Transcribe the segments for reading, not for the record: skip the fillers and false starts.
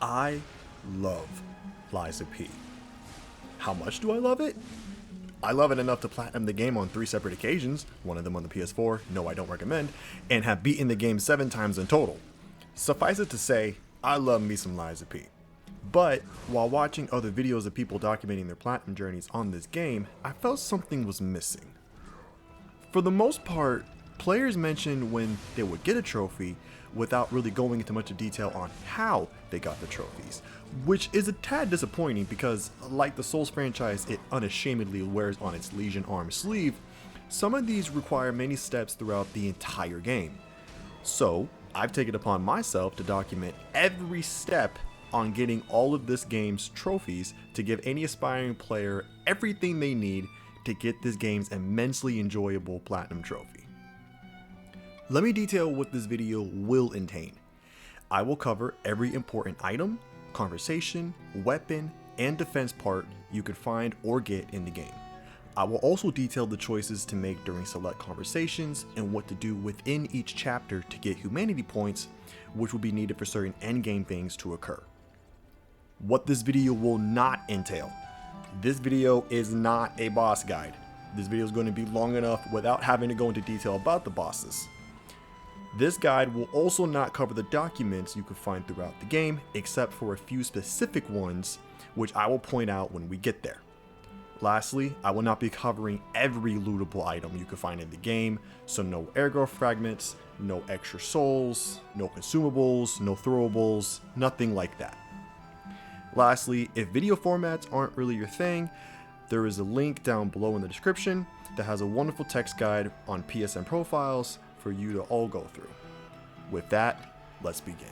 I love Lies of P. How much do I love it? I love it enough to platinum the game on 3 separate occasions, one of them on the PS4, no I don't recommend, and have beaten the game 7 times in total. Suffice it to say, I love me some Lies of P. But while watching other videos of people documenting their platinum journeys on this game, I felt something was missing. For the most part, players mentioned when they would get a trophy without really going into much detail on how they got the trophies, which is a tad disappointing because, like the Souls franchise it unashamedly wears on its Legion arm sleeve, some of these require many steps throughout the entire game. So, I've taken it upon myself to document every step on getting all of this game's trophies to give any aspiring player everything they need to get this game's immensely enjoyable platinum trophy. Let me detail what this video will contain. I will cover every important item, conversation, weapon, and defense part you could find or get in the game. I will also detail the choices to make during select conversations and what to do within each chapter to get humanity points, which will be needed for certain endgame things to occur. What this video will not entail. This video is not a boss guide. This video is going to be long enough without having to go into detail about the bosses. This guide will also not cover the documents you can find throughout the game, except for a few specific ones, which I will point out when we get there. Lastly, I will not be covering every lootable item you can find in the game, so no airgun fragments, no extra souls, no consumables, no throwables, nothing like that. Lastly, if video formats aren't really your thing, there is a link down below in the description that has a wonderful text guide on PSNProfiles for you to all go through. With that, let's begin.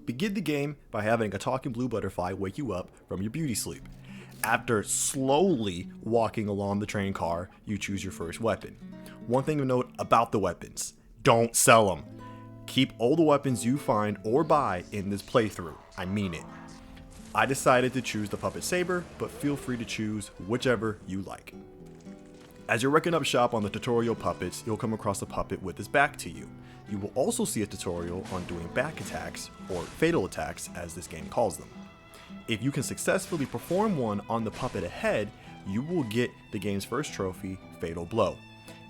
Begin the game by having a talking blue butterfly wake you up from your beauty sleep. After slowly walking along the train car, you choose your first weapon. One thing to note about the weapons, don't sell them. Keep all the weapons you find or buy in this playthrough, I mean it. I decided to choose the puppet saber, but feel free to choose whichever you like. As you're wrecking up shop on the tutorial puppets, you'll come across a puppet with his back to you. You will also see a tutorial on doing back attacks, or fatal attacks as this game calls them. If you can successfully perform one on the puppet ahead, you will get the game's first trophy, Fatal Blow.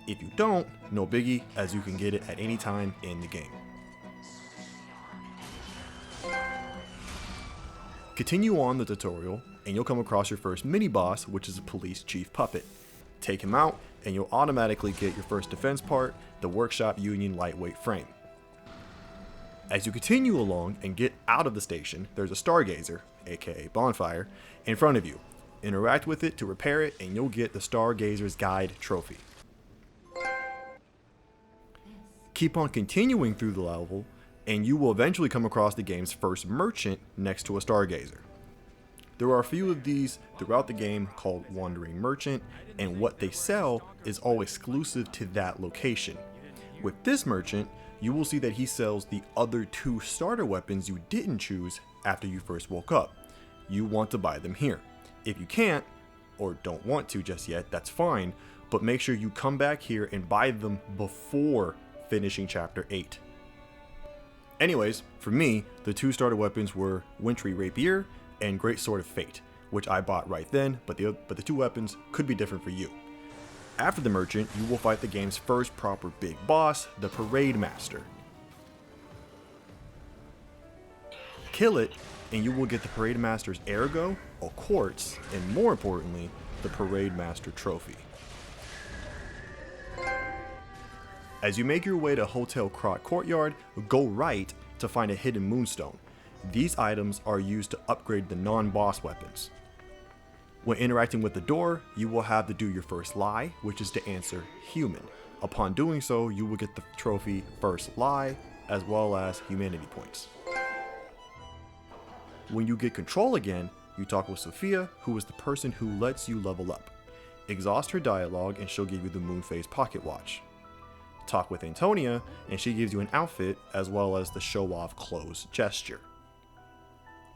If you don't, no biggie, as you can get it at any time in the game. Continue on the tutorial, and you'll come across your first mini-boss, which is a police chief puppet. Take him out, and you'll automatically get your first defense part, the Workshop Union Lightweight Frame. As you continue along and get out of the station, there's a Stargazer, aka Bonfire, in front of you. Interact with it to repair it, and you'll get the Stargazer's Guide trophy. Keep on continuing through the level, and you will eventually come across the game's first merchant next to a Stargazer. There are a few of these throughout the game called Wandering Merchant, and what they sell is all exclusive to that location. With this merchant, you will see that he sells the other 2 starter weapons you didn't choose after you first woke up. You want to buy them here. If you can't, or don't want to just yet, that's fine, but make sure you come back here and buy them before finishing chapter 8. Anyways, for me, the 2 starter weapons were Wintry Rapier and Great Sword of Fate, which I bought right then, but the 2 weapons could be different for you. After the merchant, you will fight the game's first proper big boss, the Parade Master. Kill it, and you will get the Parade Master's Ergo, a quartz, and more importantly, the Parade Master trophy. As you make your way to Hotel Krat Courtyard, go right to find a hidden moonstone. These items are used to upgrade the non-boss weapons. When interacting with the door, you will have to do your first lie, which is to answer human. Upon doing so, you will get the trophy First Lie, as well as humanity points. When you get control again, you talk with Sophia, who is the person who lets you level up. Exhaust her dialogue and she'll give you the Moonphase pocket watch. Talk with Antonia, and she gives you an outfit as well as the show-off clothes gesture.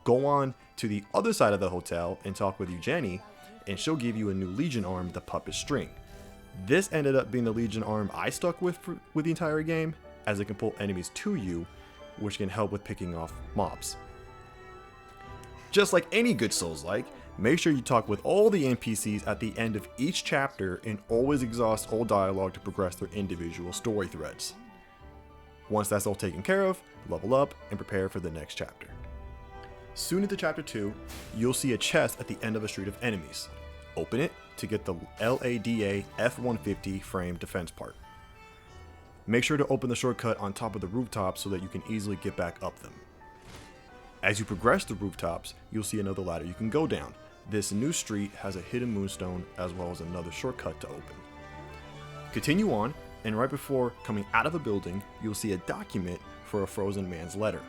Go on to the other side of the hotel and talk with Eugenie, and she'll give you a new Legion arm, the Puppet String. This ended up being the Legion arm I stuck with the entire game, as it can pull enemies to you, which can help with picking off mobs. Just like any good Souls-like, make sure you talk with all the NPCs at the end of each chapter and always exhaust all dialogue to progress their individual story threads. Once that's all taken care of, level up and prepare for the next chapter. Soon into chapter 2, you'll see a chest at the end of a street of enemies. Open it to get the LADA F-150 frame defense part. Make sure to open the shortcut on top of the rooftop so that you can easily get back up them. As you progress the rooftops, you'll see another ladder you can go down. This new street has a hidden moonstone as well as another shortcut to open. Continue on, and right before coming out of a building, you'll see a document for a frozen man's letter.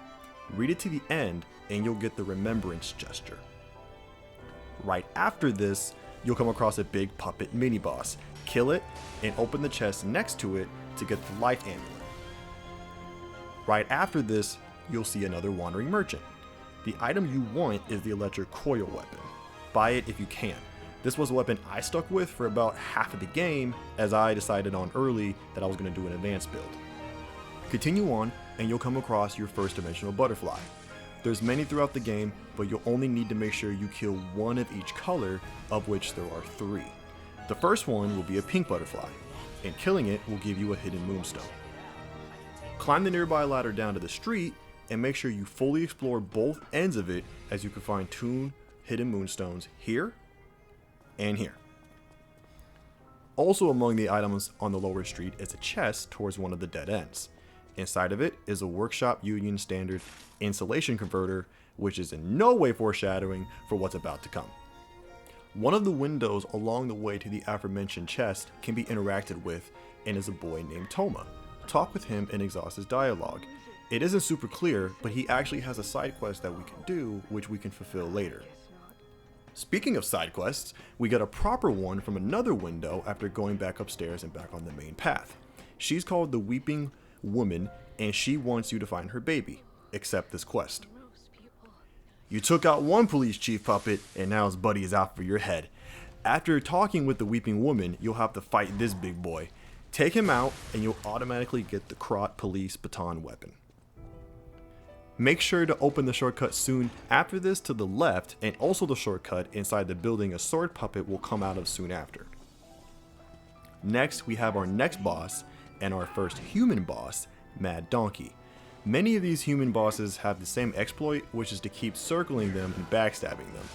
Read it to the end and you'll get the remembrance gesture. Right after this, you'll come across a big puppet mini-boss. Kill it and open the chest next to it to get the life amulet. Right after this, you'll see another wandering merchant. The item you want is the electric coil weapon. Buy it if you can. This was a weapon I stuck with for about half of the game, as I decided on early that I was going to do an advanced build. Continue on and you'll come across your first dimensional butterfly. There's many throughout the game, but you'll only need to make sure you kill one of each color, of which there are 3. The first one will be a pink butterfly, and killing it will give you a hidden moonstone. Climb the nearby ladder down to the street and make sure you fully explore both ends of it, as you can find 2 hidden moonstones here and here. Also among the items on the lower street is a chest towards one of the dead ends. Inside of it is a Workshop Union standard insulation converter, which is in no way foreshadowing for what's about to come. One of the windows along the way to the aforementioned chest can be interacted with and is a boy named Toma. Talk with him and exhaust his dialogue. It isn't super clear, but he actually has a side quest that we can do, which we can fulfill later. Speaking of side quests, we got a proper one from another window after going back upstairs and back on the main path. She's called the Weeping Woman, and she wants you to find her baby. Accept this quest. You took out one police chief puppet, and now his buddy is out for your head. After talking with the Weeping Woman, you'll have to fight this big boy. Take him out, and you'll automatically get the Krat police baton weapon. Make sure to open the shortcut soon after this to the left, and also the shortcut inside the building a sword puppet will come out of soon after. Next, we have our next boss, and our first human boss, Mad Donkey. Many of these human bosses have the same exploit, which is to keep circling them and backstabbing them.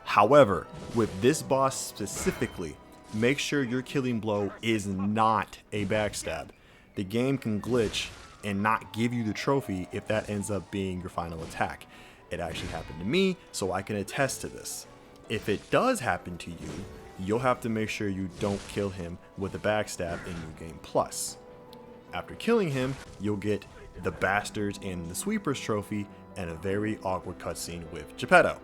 However, with this boss specifically, make sure your killing blow is not a backstab. The game can glitch and not give you the trophy if that ends up being your final attack. It actually happened to me, so I can attest to this. If it does happen to you, you'll have to make sure you don't kill him with a backstab in New Game Plus. After killing him, you'll get the Bastards and the Sweepers trophy and a very awkward cutscene with Geppetto.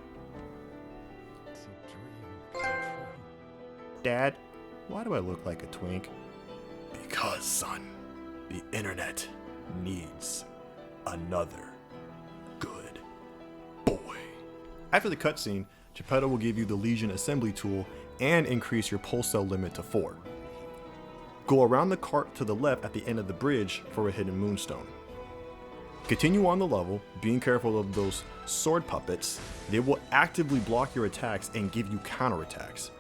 Dad, why do I look like a twink? Because, son, the internet needs another good boy. After the cutscene, Geppetto will give you the Legion assembly tool and increase your pulse cell limit to 4. Go around the cart to the left at the end of the bridge for a hidden moonstone. Continue on the level, being careful of those sword puppets. They will actively block your attacks and give you counterattacks,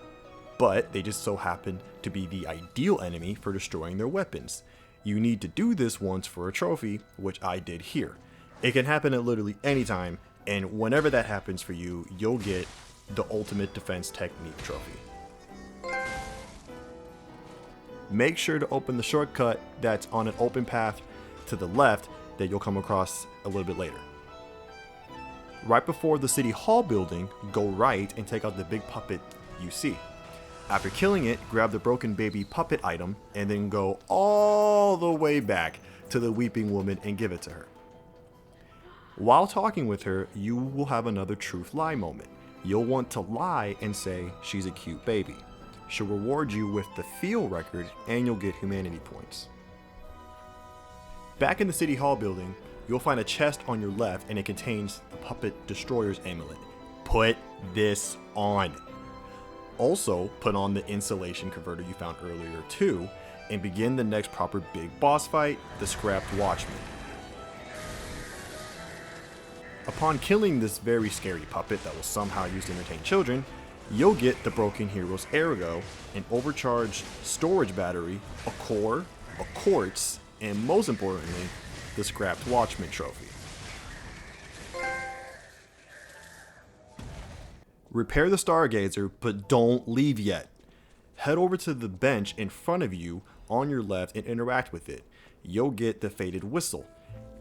but they just so happen to be the ideal enemy for destroying their weapons. You need to do this once for a trophy, which I did here. It can happen at literally any time, and whenever that happens for you, you'll get the Ultimate Defense Technique trophy. Make sure to open the shortcut that's on an open path to the left that you'll come across a little bit later. Right before the City Hall building, go right and take out the big puppet you see. After killing it, grab the broken baby puppet item and then go all the way back to the Weeping Woman and give it to her. While talking with her, you will have another truth lie moment. You'll want to lie and say she's a cute baby. She'll reward you with the feel record and you'll get humanity points. Back in the City Hall building, you'll find a chest on your left and it contains the Puppet Destroyer's amulet. Put this on. Also, put on the insulation converter you found earlier too, and begin the next proper big boss fight, the Scrapped Watchman. Upon killing this very scary puppet that was somehow used to entertain children, you'll get the Broken Hero's Ergo, an overcharged storage battery, a core, a quartz, and most importantly, the scrapped Watchman trophy. Repair the Stargazer, but don't leave yet. Head over to the bench in front of you on your left and interact with it. You'll get the Faded Whistle.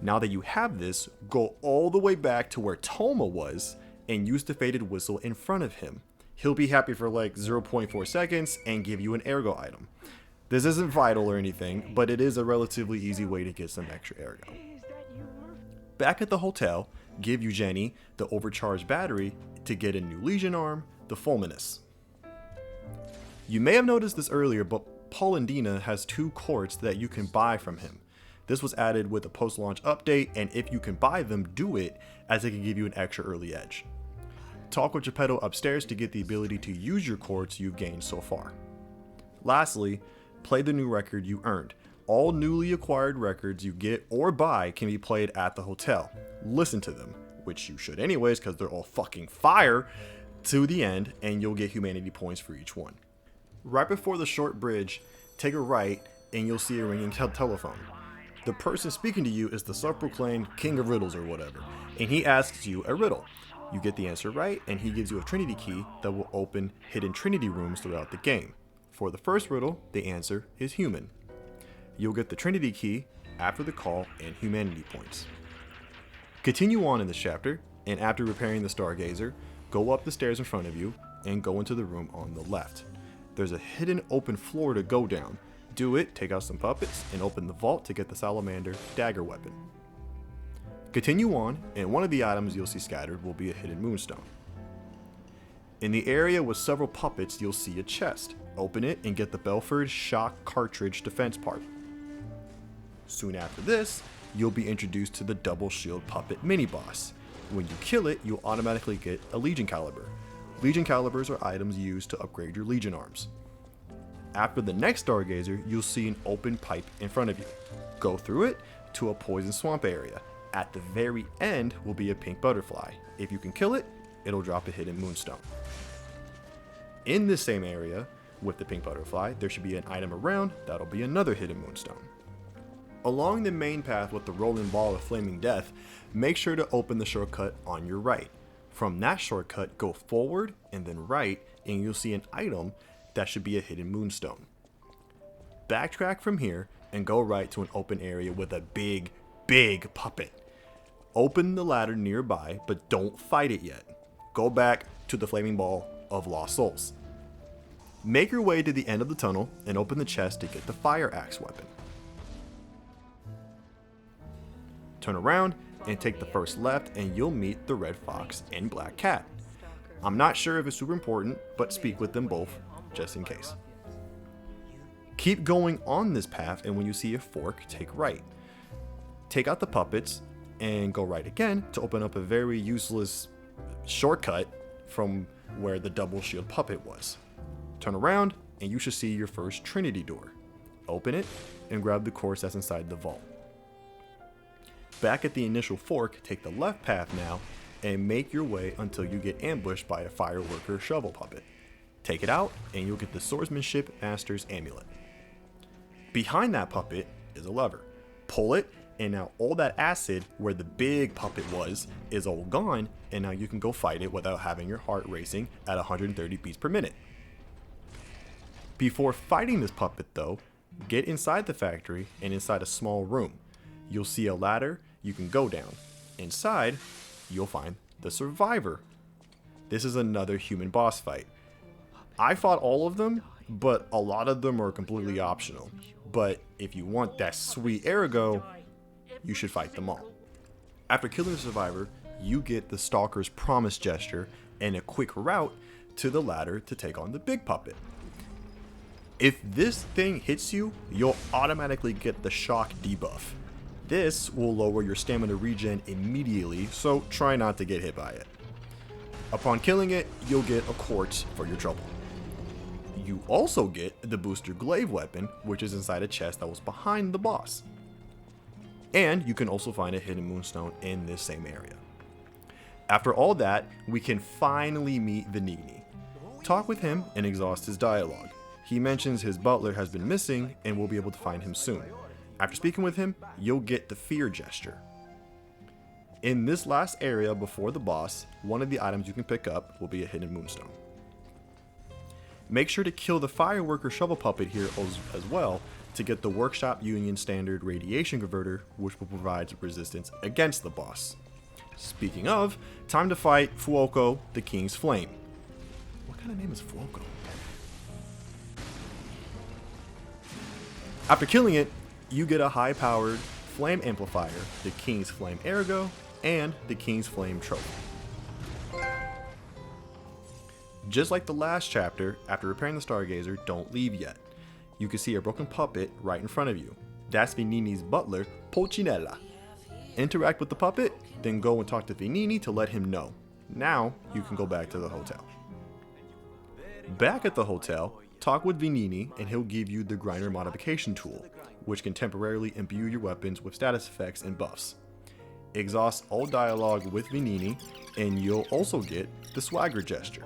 Now that you have this, go all the way back to where Toma was and use the Faded Whistle in front of him. He'll be happy for like 0.4 seconds and give you an Ergo item. This isn't vital or anything, but it is a relatively easy way to get some extra Ergo. Back at the hotel, give Eugenie the overcharged battery to get a new Legion arm, the Fulminus. You may have noticed this earlier, but Polendina has 2 quartz that you can buy from him. This was added with a post-launch update, and if you can buy them, do it, as it can give you an extra early edge. Talk with Geppetto upstairs to get the ability to use your quartz you've gained so far. Lastly, play the new record you earned. All newly acquired records you get or buy can be played at the hotel. Listen to them, which you should anyways because they're all fucking fire, to the end, and you'll get humanity points for each one. Right before the short bridge, take a right and you'll see a ringing telephone. The person speaking to you is the self-proclaimed King of Riddles or whatever, and he asks you a riddle. You get the answer right, and he gives you a Trinity key that will open hidden Trinity rooms throughout the game. For the first riddle, the answer is human. You'll get the Trinity key after the call and humanity points. Continue on in this chapter, and after repairing the Stargazer, go up the stairs in front of you and go into the room on the left. There's a hidden open floor to go down. Do it, take out some puppets, and open the vault to get the Salamander dagger weapon. Continue on, and one of the items you'll see scattered will be a hidden moonstone. In the area with several puppets, you'll see a chest. Open it and get the Belford shock cartridge defense part. Soon after this, you'll be introduced to the double shield puppet mini-boss. When you kill it, you'll automatically get a Legion Caliber. Legion Calibers are items used to upgrade your Legion arms. After the next Stargazer, you'll see an open pipe in front of you. Go through it to a poison swamp area. At the very end will be a pink butterfly. If you can kill it, it'll drop a hidden moonstone. In this same area, with the pink butterfly, there should be an item around that'll be another hidden moonstone. Along the main path with the rolling ball of flaming death, make sure to open the shortcut on your right. From that shortcut, go forward and then right, and you'll see an item that should be a hidden moonstone. Backtrack from here and go right to an open area with a big puppet. Open the ladder nearby, but don't fight it yet. Go back to the flaming ball of lost souls. Make your way to the end of the tunnel and open the chest to get the fire axe weapon. Turn around and take the first left and you'll meet the red fox and black cat. I'm not sure if it's super important, but speak with them both just in case. Keep going on this path, and when you see a fork, take right. Take out the puppets and go right again to open up a very useless shortcut from where the double shield puppet was. Turn around and you should see your first Trinity door. Open it and grab the quartz that's inside the vault. Back at the initial fork, take the left path now and make your way until you get ambushed by a fireworker shovel puppet. Take it out and you'll get the Swordsmanship Master's Amulet. Behind that puppet is a lever. Pull it, and now all that acid where the big puppet was is all gone, and now you can go fight it without having your heart racing at 130 beats per minute. Before fighting this puppet though, get inside the factory and inside a small room. You'll see a ladder you can go down. Inside, you'll find the Survivor. This is another human boss fight. I fought all of them, but a lot of them are completely optional. But if you want that sweet Ergo, you should fight them all. After killing the Survivor, you get the Stalker's Promise gesture and a quick route to the ladder to take on the big puppet. If this thing hits you, you'll automatically get the shock debuff. This will lower your stamina regen immediately, so try not to get hit by it. Upon killing it, you'll get a quartz for your trouble. You also get the Booster Glaive weapon, which is inside a chest that was behind the boss. And you can also find a hidden moonstone in this same area. After all that, we can finally meet Venini. Talk with him and exhaust his dialogue. He mentions his butler has been missing and we'll be able to find him soon. After speaking with him, you'll get the fear gesture. In this last area before the boss, one of the items you can pick up will be a hidden moonstone. Make sure to kill the fireworker shovel puppet here as well to get the Workshop Union Standard Radiation Converter, which will provide resistance against the boss. Speaking of, time to fight Fuoco, the King's Flame. What kind of name is Fuoco? After killing it, you get a high-powered flame amplifier, the King's Flame Ergo, and the King's Flame Trophy. Just like the last chapter, after repairing the Stargazer, don't leave yet. You can see a broken puppet right in front of you. That's Venini's butler, Pulcinella. Interact with the puppet, then go and talk to Venini to let him know. Now, you can go back to the hotel. Back at the hotel, talk with Venini and he'll give you the grinder modification tool, which can temporarily imbue your weapons with status effects and buffs. Exhaust all dialogue with Venini and you'll also get the swagger gesture.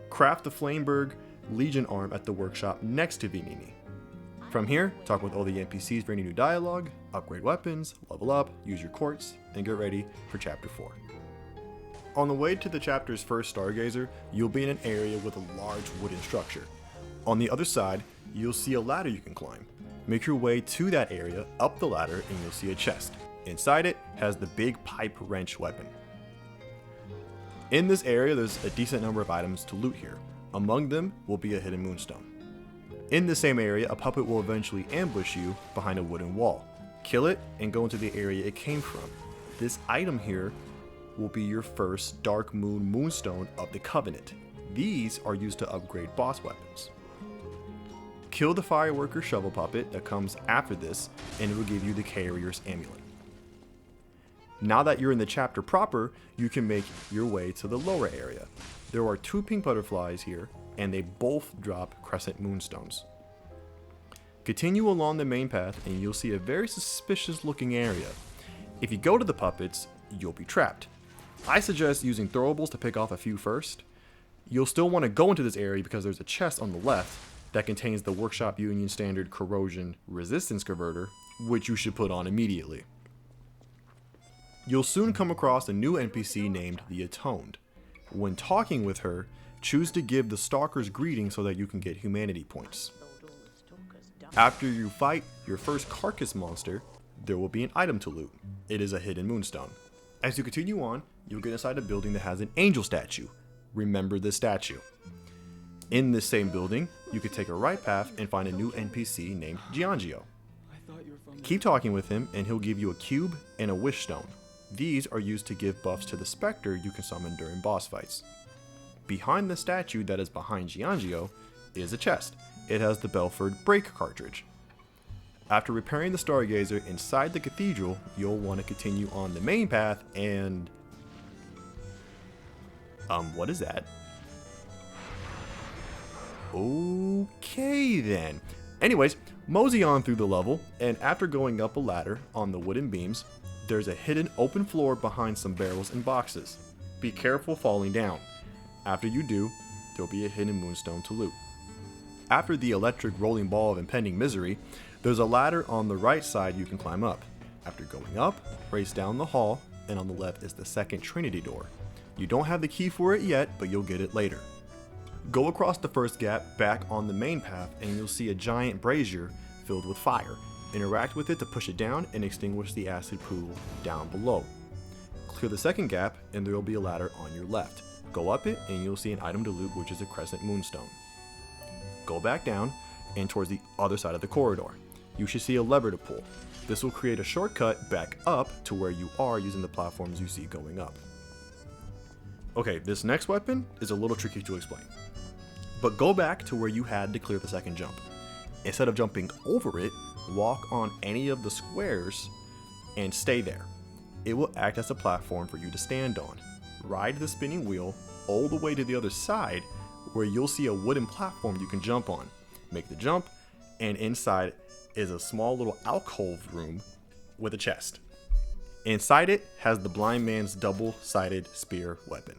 Craft the Flameberg Legion arm at the workshop next to Venini. From here, talk with all the NPCs for any new dialogue, upgrade weapons, level up, use your quartz, and get ready for Chapter 4. On the way to the chapter's first Stargazer, you'll be in an area with a large wooden structure. On the other side, you'll see a ladder you can climb. Make your way to that area, up the ladder, and you'll see a chest. Inside it has the big pipe wrench weapon. In this area, there's a decent number of items to loot here. Among them will be a hidden moonstone. In the same area, a puppet will eventually ambush you behind a wooden wall. Kill it and go into the area it came from. This item here will be your first Dark Moon Moonstone of the Covenant. These are used to upgrade boss weapons. Kill the Fireworker Shovel Puppet that comes after this, and it will give you the Carrier's Amulet. Now that you're in the chapter proper, you can make your way to the lower area. There are 2 pink butterflies here, and they both drop crescent moonstones. Continue along the main path and you'll see a very suspicious looking area. If you go to the puppets, you'll be trapped. I suggest using throwables to pick off a few first. You'll still want to go into this area because there's a chest on the left that contains the Workshop Union Standard Corrosion Resistance Converter, which you should put on immediately. You'll soon come across a new NPC named the Atoned. When talking with her, choose to give the Stalker's greeting so that you can get humanity points. After you fight your first carcass monster, there will be an item to loot. It is a hidden moonstone. As you continue on, you'll get inside a building that has an angel statue. Remember this statue. In this same building, you can take a right path and find a new NPC named Giangio. Keep talking with him and he'll give you a cube and a wish stone. These are used to give buffs to the specter you can summon during boss fights. Behind the statue that is behind Giangio is a chest. It has the Belford Break cartridge. After repairing the Stargazer inside the cathedral, you'll want to continue on the main path and... what is that? Okay then. Anyways, mosey on through the level, and after going up a ladder on the wooden beams, there's a hidden open floor behind some barrels and boxes. Be careful falling down. After you do, there'll be a hidden moonstone to loot. After the electric rolling ball of impending misery, there's a ladder on the right side you can climb up. After going up, race down the hall, and on the left is the second Trinity door. You don't have the key for it yet, but you'll get it later. Go across the first gap back on the main path and you'll see a giant brazier filled with fire. Interact with it to push it down and extinguish the acid pool down below. Clear the second gap and there will be a ladder on your left. Go up it and you'll see an item to loot, which is a crescent moonstone. Go back down and towards the other side of the corridor. You should see a lever to pull. This will create a shortcut back up to where you are using the platforms you see going up. Okay, this next weapon is a little tricky to explain. But go back to where you had to clear the second jump. Instead of jumping over it, walk on any of the squares and stay there. It will act as a platform for you to stand on. Ride the spinning wheel all the way to the other side where you'll see a wooden platform you can jump on. Make the jump, and inside is a small little alcove room with a chest. Inside it has the blind man's double-sided spear weapon.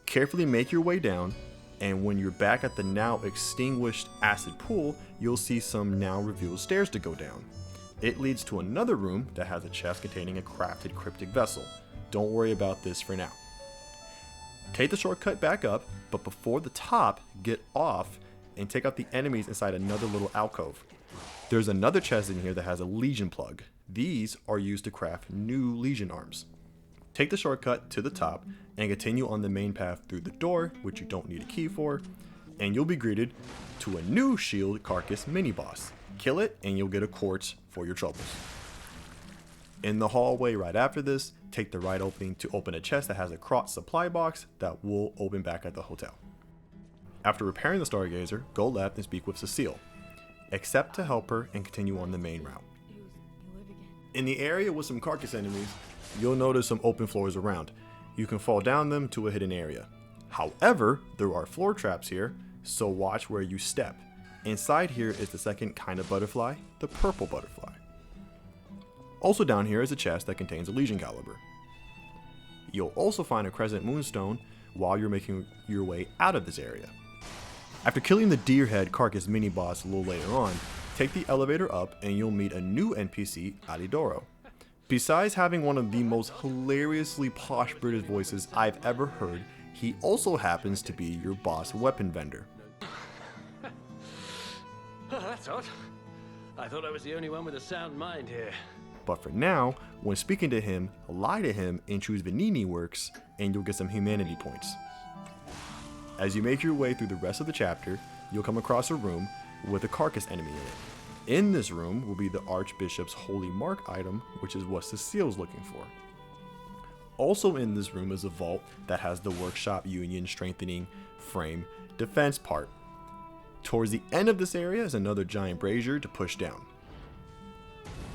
Carefully make your way down, and when you're back at the now extinguished acid pool, you'll see some now revealed stairs to go down. It leads to another room that has a chest containing a crafted cryptic vessel. Don't worry about this for now. Take the shortcut back up, but before the top, get off and take out the enemies inside another little alcove. There's another chest in here that has a Legion plug. These are used to craft new Legion arms. Take the shortcut to the top and continue on the main path through the door, which you don't need a key for, and you'll be greeted to a new shield carcass mini boss. Kill it and you'll get a quartz for your troubles. In the hallway right after this, take the right opening to open a chest that has a Krat supply box that will open back at the hotel. After repairing the Stargazer, go left and speak with Cecile. Accept to help her and continue on the main route. In the area with some carcass enemies, you'll notice some open floors around. You can fall down them to a hidden area. However, there are floor traps here, so watch where you step. Inside here is the second kind of butterfly, the purple butterfly. Also down here is a chest that contains a Legion caliber. You'll also find a crescent moonstone while you're making your way out of this area. After killing the deer head carcass mini boss a little later on, take the elevator up and you'll meet a new NPC, Alidoro. Besides having one of the most hilariously posh British voices I've ever heard, he also happens to be your boss weapon vendor. Oh, that's odd. I thought I was the only one with a sound mind here. But for now, when speaking to him, lie to him and choose Venini Works, and you'll get some humanity points. As you make your way through the rest of the chapter, you'll come across a room with a carcass enemy in it. In this room will be the Archbishop's Holy Mark item, which is what Cecile's looking for. Also in this room is a vault that has the Workshop Union Strengthening Frame defense part. Towards the end of this area is another giant brazier to push down.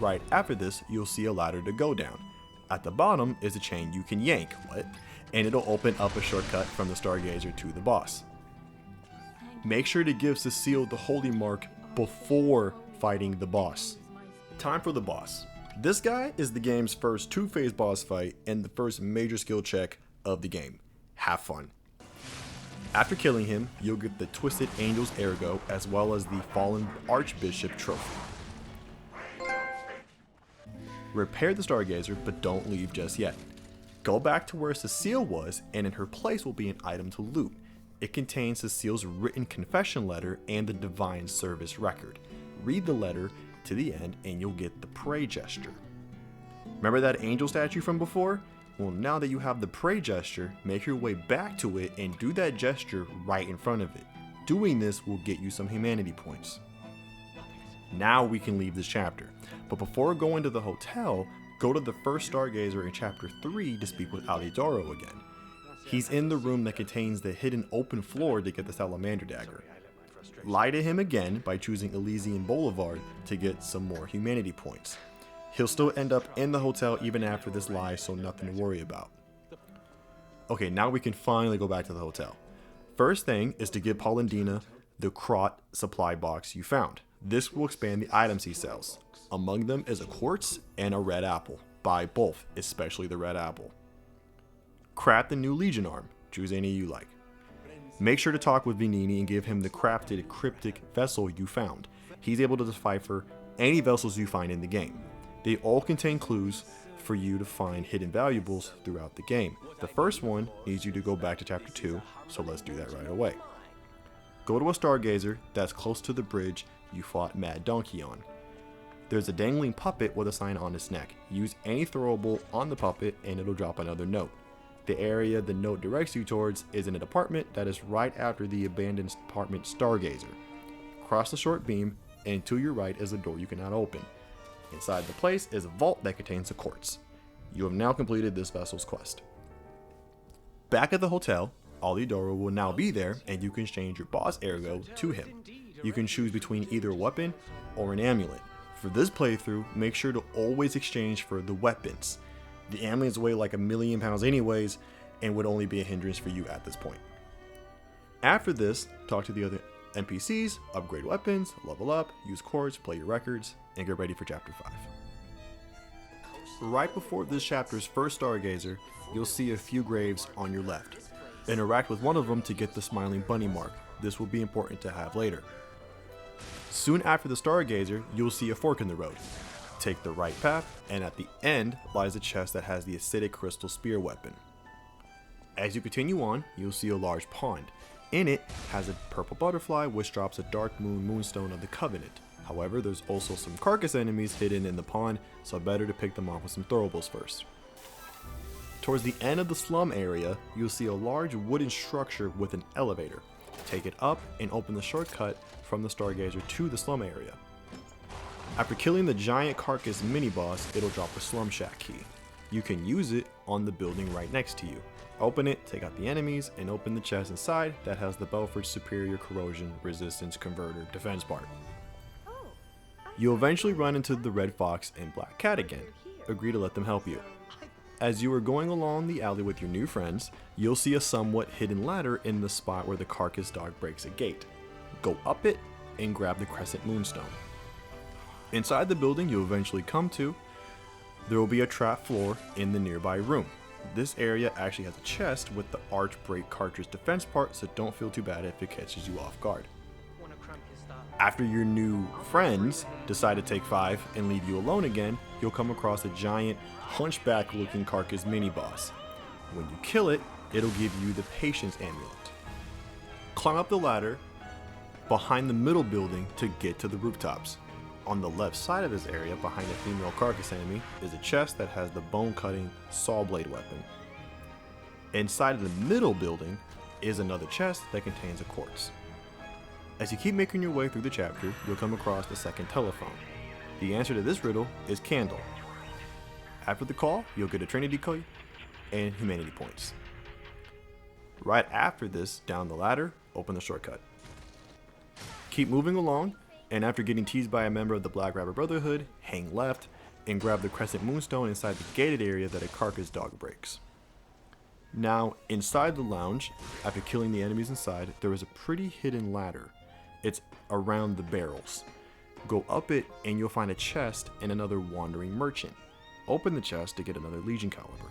Right after this, you'll see a ladder to go down. At the bottom is a chain you can yank, and it'll open up a shortcut from the Stargazer to the boss. Make sure to give Cecile the Holy Mark before fighting the boss. Time for the boss. This guy is the game's first two-phase boss fight and the first major skill check of the game. Have fun. After killing him, you'll get the Twisted Angel's Ergo as well as the Fallen Archbishop trophy. Repair the Stargazer, but don't leave just yet. Go back to where Cecile was, and in her place will be an item to loot. It contains Cecile's written confession letter and the Divine Service record. Read the letter to the end and you'll get the pray gesture. Remember that angel statue from before? Well, now that you have the pray gesture, make your way back to it and do that gesture right in front of it. Doing this will get you some humanity points. Now we can leave this chapter, but before going to the hotel, go to the first Stargazer in chapter 3 to speak with Alidoro again. He's in the room that contains the hidden open floor to get the Salamander dagger. Lie to him again by choosing Elysion Boulevard to get some more humanity points. He'll still end up in the hotel even after this lie, so nothing to worry about. Okay, now we can finally go back to the hotel. First thing is to give Paulandina the Krat supply box you found. This will expand the items he sells. Among them is a quartz and a red apple. Buy both, especially the red apple. Craft the new Legion arm. Choose any you like. Make sure to talk with Venini and give him the crafted cryptic vessel you found. He's able to decipher any vessels you find in the game. They all contain clues for you to find hidden valuables throughout the game. The first one needs you to go back to chapter 2, so let's do that right away. Go to a Stargazer that's close to the bridge you fought Mad Donkey on. There's a dangling puppet with a sign on its neck. Use any throwable on the puppet and it'll drop another note. The area the note directs you towards is in an apartment that is right after the abandoned apartment Stargazer. Cross the short beam and to your right is a door you cannot open. Inside the place is a vault that contains a quartz. You have now completed this vessel's quest. Back at the hotel, Alidoro will now be there and you can exchange your boss Ergo to him. You can choose between either a weapon or an amulet. For this playthrough, make sure to always exchange for the weapons. The amulets weigh like 1,000,000 pounds anyways and would only be a hindrance for you at this point. After this, talk to the other NPCs, upgrade weapons, level up, use quartz, play your records, and get ready for chapter 5. Right before this chapter's first stargazer, you'll see a few graves on your left. Interact with one of them to get the smiling bunny mark. This will be important to have later. Soon after the stargazer, you'll see a fork in the road. Take the right path, and at the end lies a chest that has the acidic crystal spear weapon. As you continue on, you'll see a large pond. In it has a purple butterfly which drops a dark moonstone of the Covenant. However, there's also some carcass enemies hidden in the pond, so better to pick them off with some throwables first. Towards the end of the slum area, you'll see a large wooden structure with an elevator. Take it up and open the shortcut from the stargazer to the slum area. After killing the giant carcass mini-boss, it'll drop a slum shack key. You can use it on the building right next to you. Open it, take out the enemies, and open the chest inside that has the Belford's Superior Corrosion Resistance Converter defense part. You'll eventually run into the Red Fox and Black Cat again. Agree to let them help you. As you are going along the alley with your new friends, you'll see a somewhat hidden ladder in the spot where the carcass dog breaks a gate. Go up it and grab the Crescent Moonstone. Inside the building you'll eventually come to, there will be a trap floor in the nearby room. This area actually has a chest with the Arch Break cartridge defense part, so don't feel too bad if it catches you off guard. After your new friends decide to take 5 and leave you alone again, you'll come across a giant hunchback looking carcass mini boss. When you kill it, it'll give you the Patience Amulet. Climb up the ladder behind the middle building to get to the rooftops. On the left side of this area, behind a female carcass enemy, is a chest that has the bone-cutting saw blade weapon. Inside of the middle building is another chest that contains a quartz. As you keep making your way through the chapter, you'll come across the second telephone. The answer to this riddle is Candle. After the call, you'll get a Trinity Key and Humanity Points. Right after this, down the ladder, open the shortcut. Keep moving along, and after getting teased by a member of the Black Rabbit Brotherhood, hang left and grab the Crescent Moonstone inside the gated area that a carcass dog breaks. Now, inside the lounge, after killing the enemies inside, there is a pretty hidden ladder. It's around the barrels. Go up it and you'll find a chest and another wandering merchant. Open the chest to get another Legion caliber.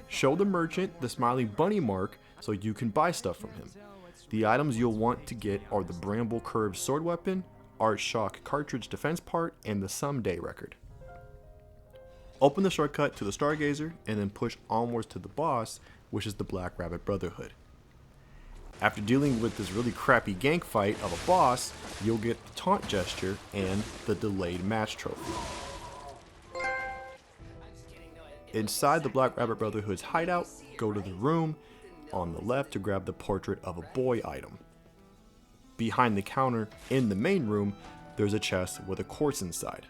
Show the merchant the smiling bunny mark so you can buy stuff from him. The items you'll want to get are the Bramble Curved Sword Weapon, Art Shock Cartridge Defense Part, and the Someday Record. Open the shortcut to the Stargazer and then push onwards to the boss, which is the Black Rabbit Brotherhood. After dealing with this really crappy gank fight of a boss, you'll get the Taunt Gesture and the Delayed Match Trophy. Inside the Black Rabbit Brotherhood's hideout, go to the room on the left to grab the Portrait of a Boy item. Behind the counter in the main room, there's a chest with a quartz inside.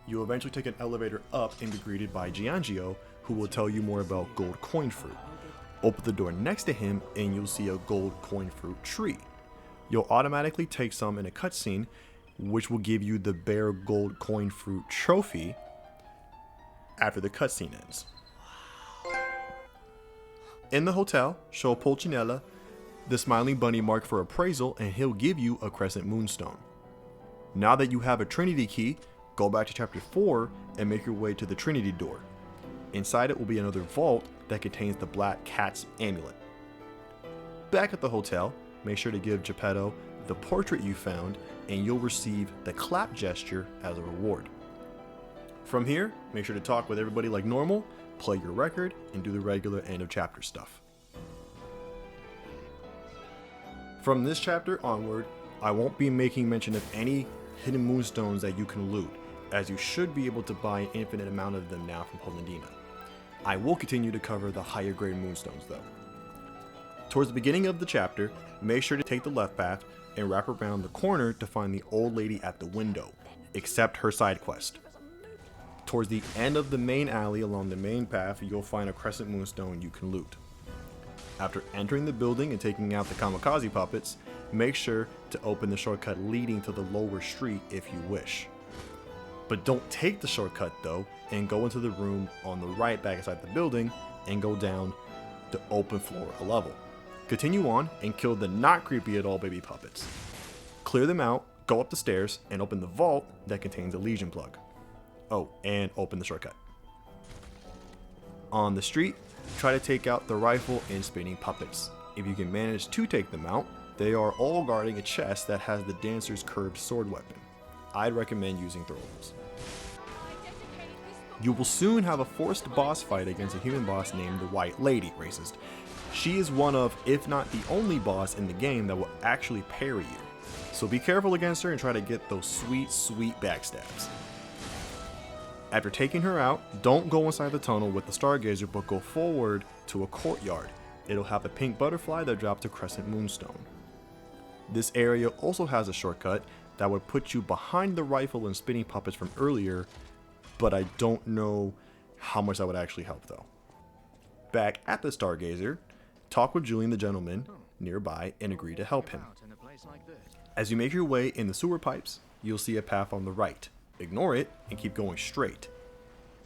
You'll eventually take an elevator up and be greeted by Giangio, who will tell you more about gold coin fruit. Open the door next to him and you'll see a gold coin fruit tree. You'll automatically take some in a cutscene, which will give you the Bear Gold Coin Fruit trophy after the cutscene ends. In the hotel, show Pulcinella the smiling bunny mark for appraisal and he'll give you a Crescent Moonstone. Now that you have a Trinity Key, go back to chapter 4 and make your way to the Trinity Door. Inside it will be another vault that contains the Black Cat's Amulet. Back at the hotel, make sure to give Geppetto the portrait you found and you'll receive the clap gesture as a reward. From here, make sure to talk with everybody like normal, play your record, and do the regular end of chapter stuff. From this chapter onward, I won't be making mention of any hidden moonstones that you can loot, as you should be able to buy an infinite amount of them now from Polendina. I will continue to cover the higher grade moonstones though. Towards the beginning of the chapter, make sure to take the left path and wrap around the corner to find the old lady at the window, accept her side quest. Towards the end of the main alley along the main path, you'll find a Crescent Moonstone you can loot. After entering the building and taking out the kamikaze puppets, make sure to open the shortcut leading to the lower street if you wish. But don't take the shortcut though, and go into the room on the right back inside the building and go down the open floor a level. Continue on and kill the not creepy at all baby puppets. Clear them out, go up the stairs, and open the vault that contains a Legion plug. Oh, and open the shortcut. On the street, try to take out the rifle and spinning puppets. If you can manage to take them out, they are all guarding a chest that has the dancer's curved sword weapon. I'd recommend using throwables. You will soon have a forced boss fight against a human boss named the White Lady, racist. She is one of, if not the only boss in the game that will actually parry you. So be careful against her and try to get those sweet, sweet backstabs. After taking her out, don't go inside the tunnel with the Stargazer, but go forward to a courtyard. It'll have a pink butterfly that drops a crescent moonstone. This area also has a shortcut that would put you behind the rifle and spinning puppets from earlier, but I don't know how much that would actually help though. Back at the Stargazer, talk with Julian the gentleman nearby and agree to help him. As you make your way in the sewer pipes, you'll see a path on the right. Ignore it and keep going straight.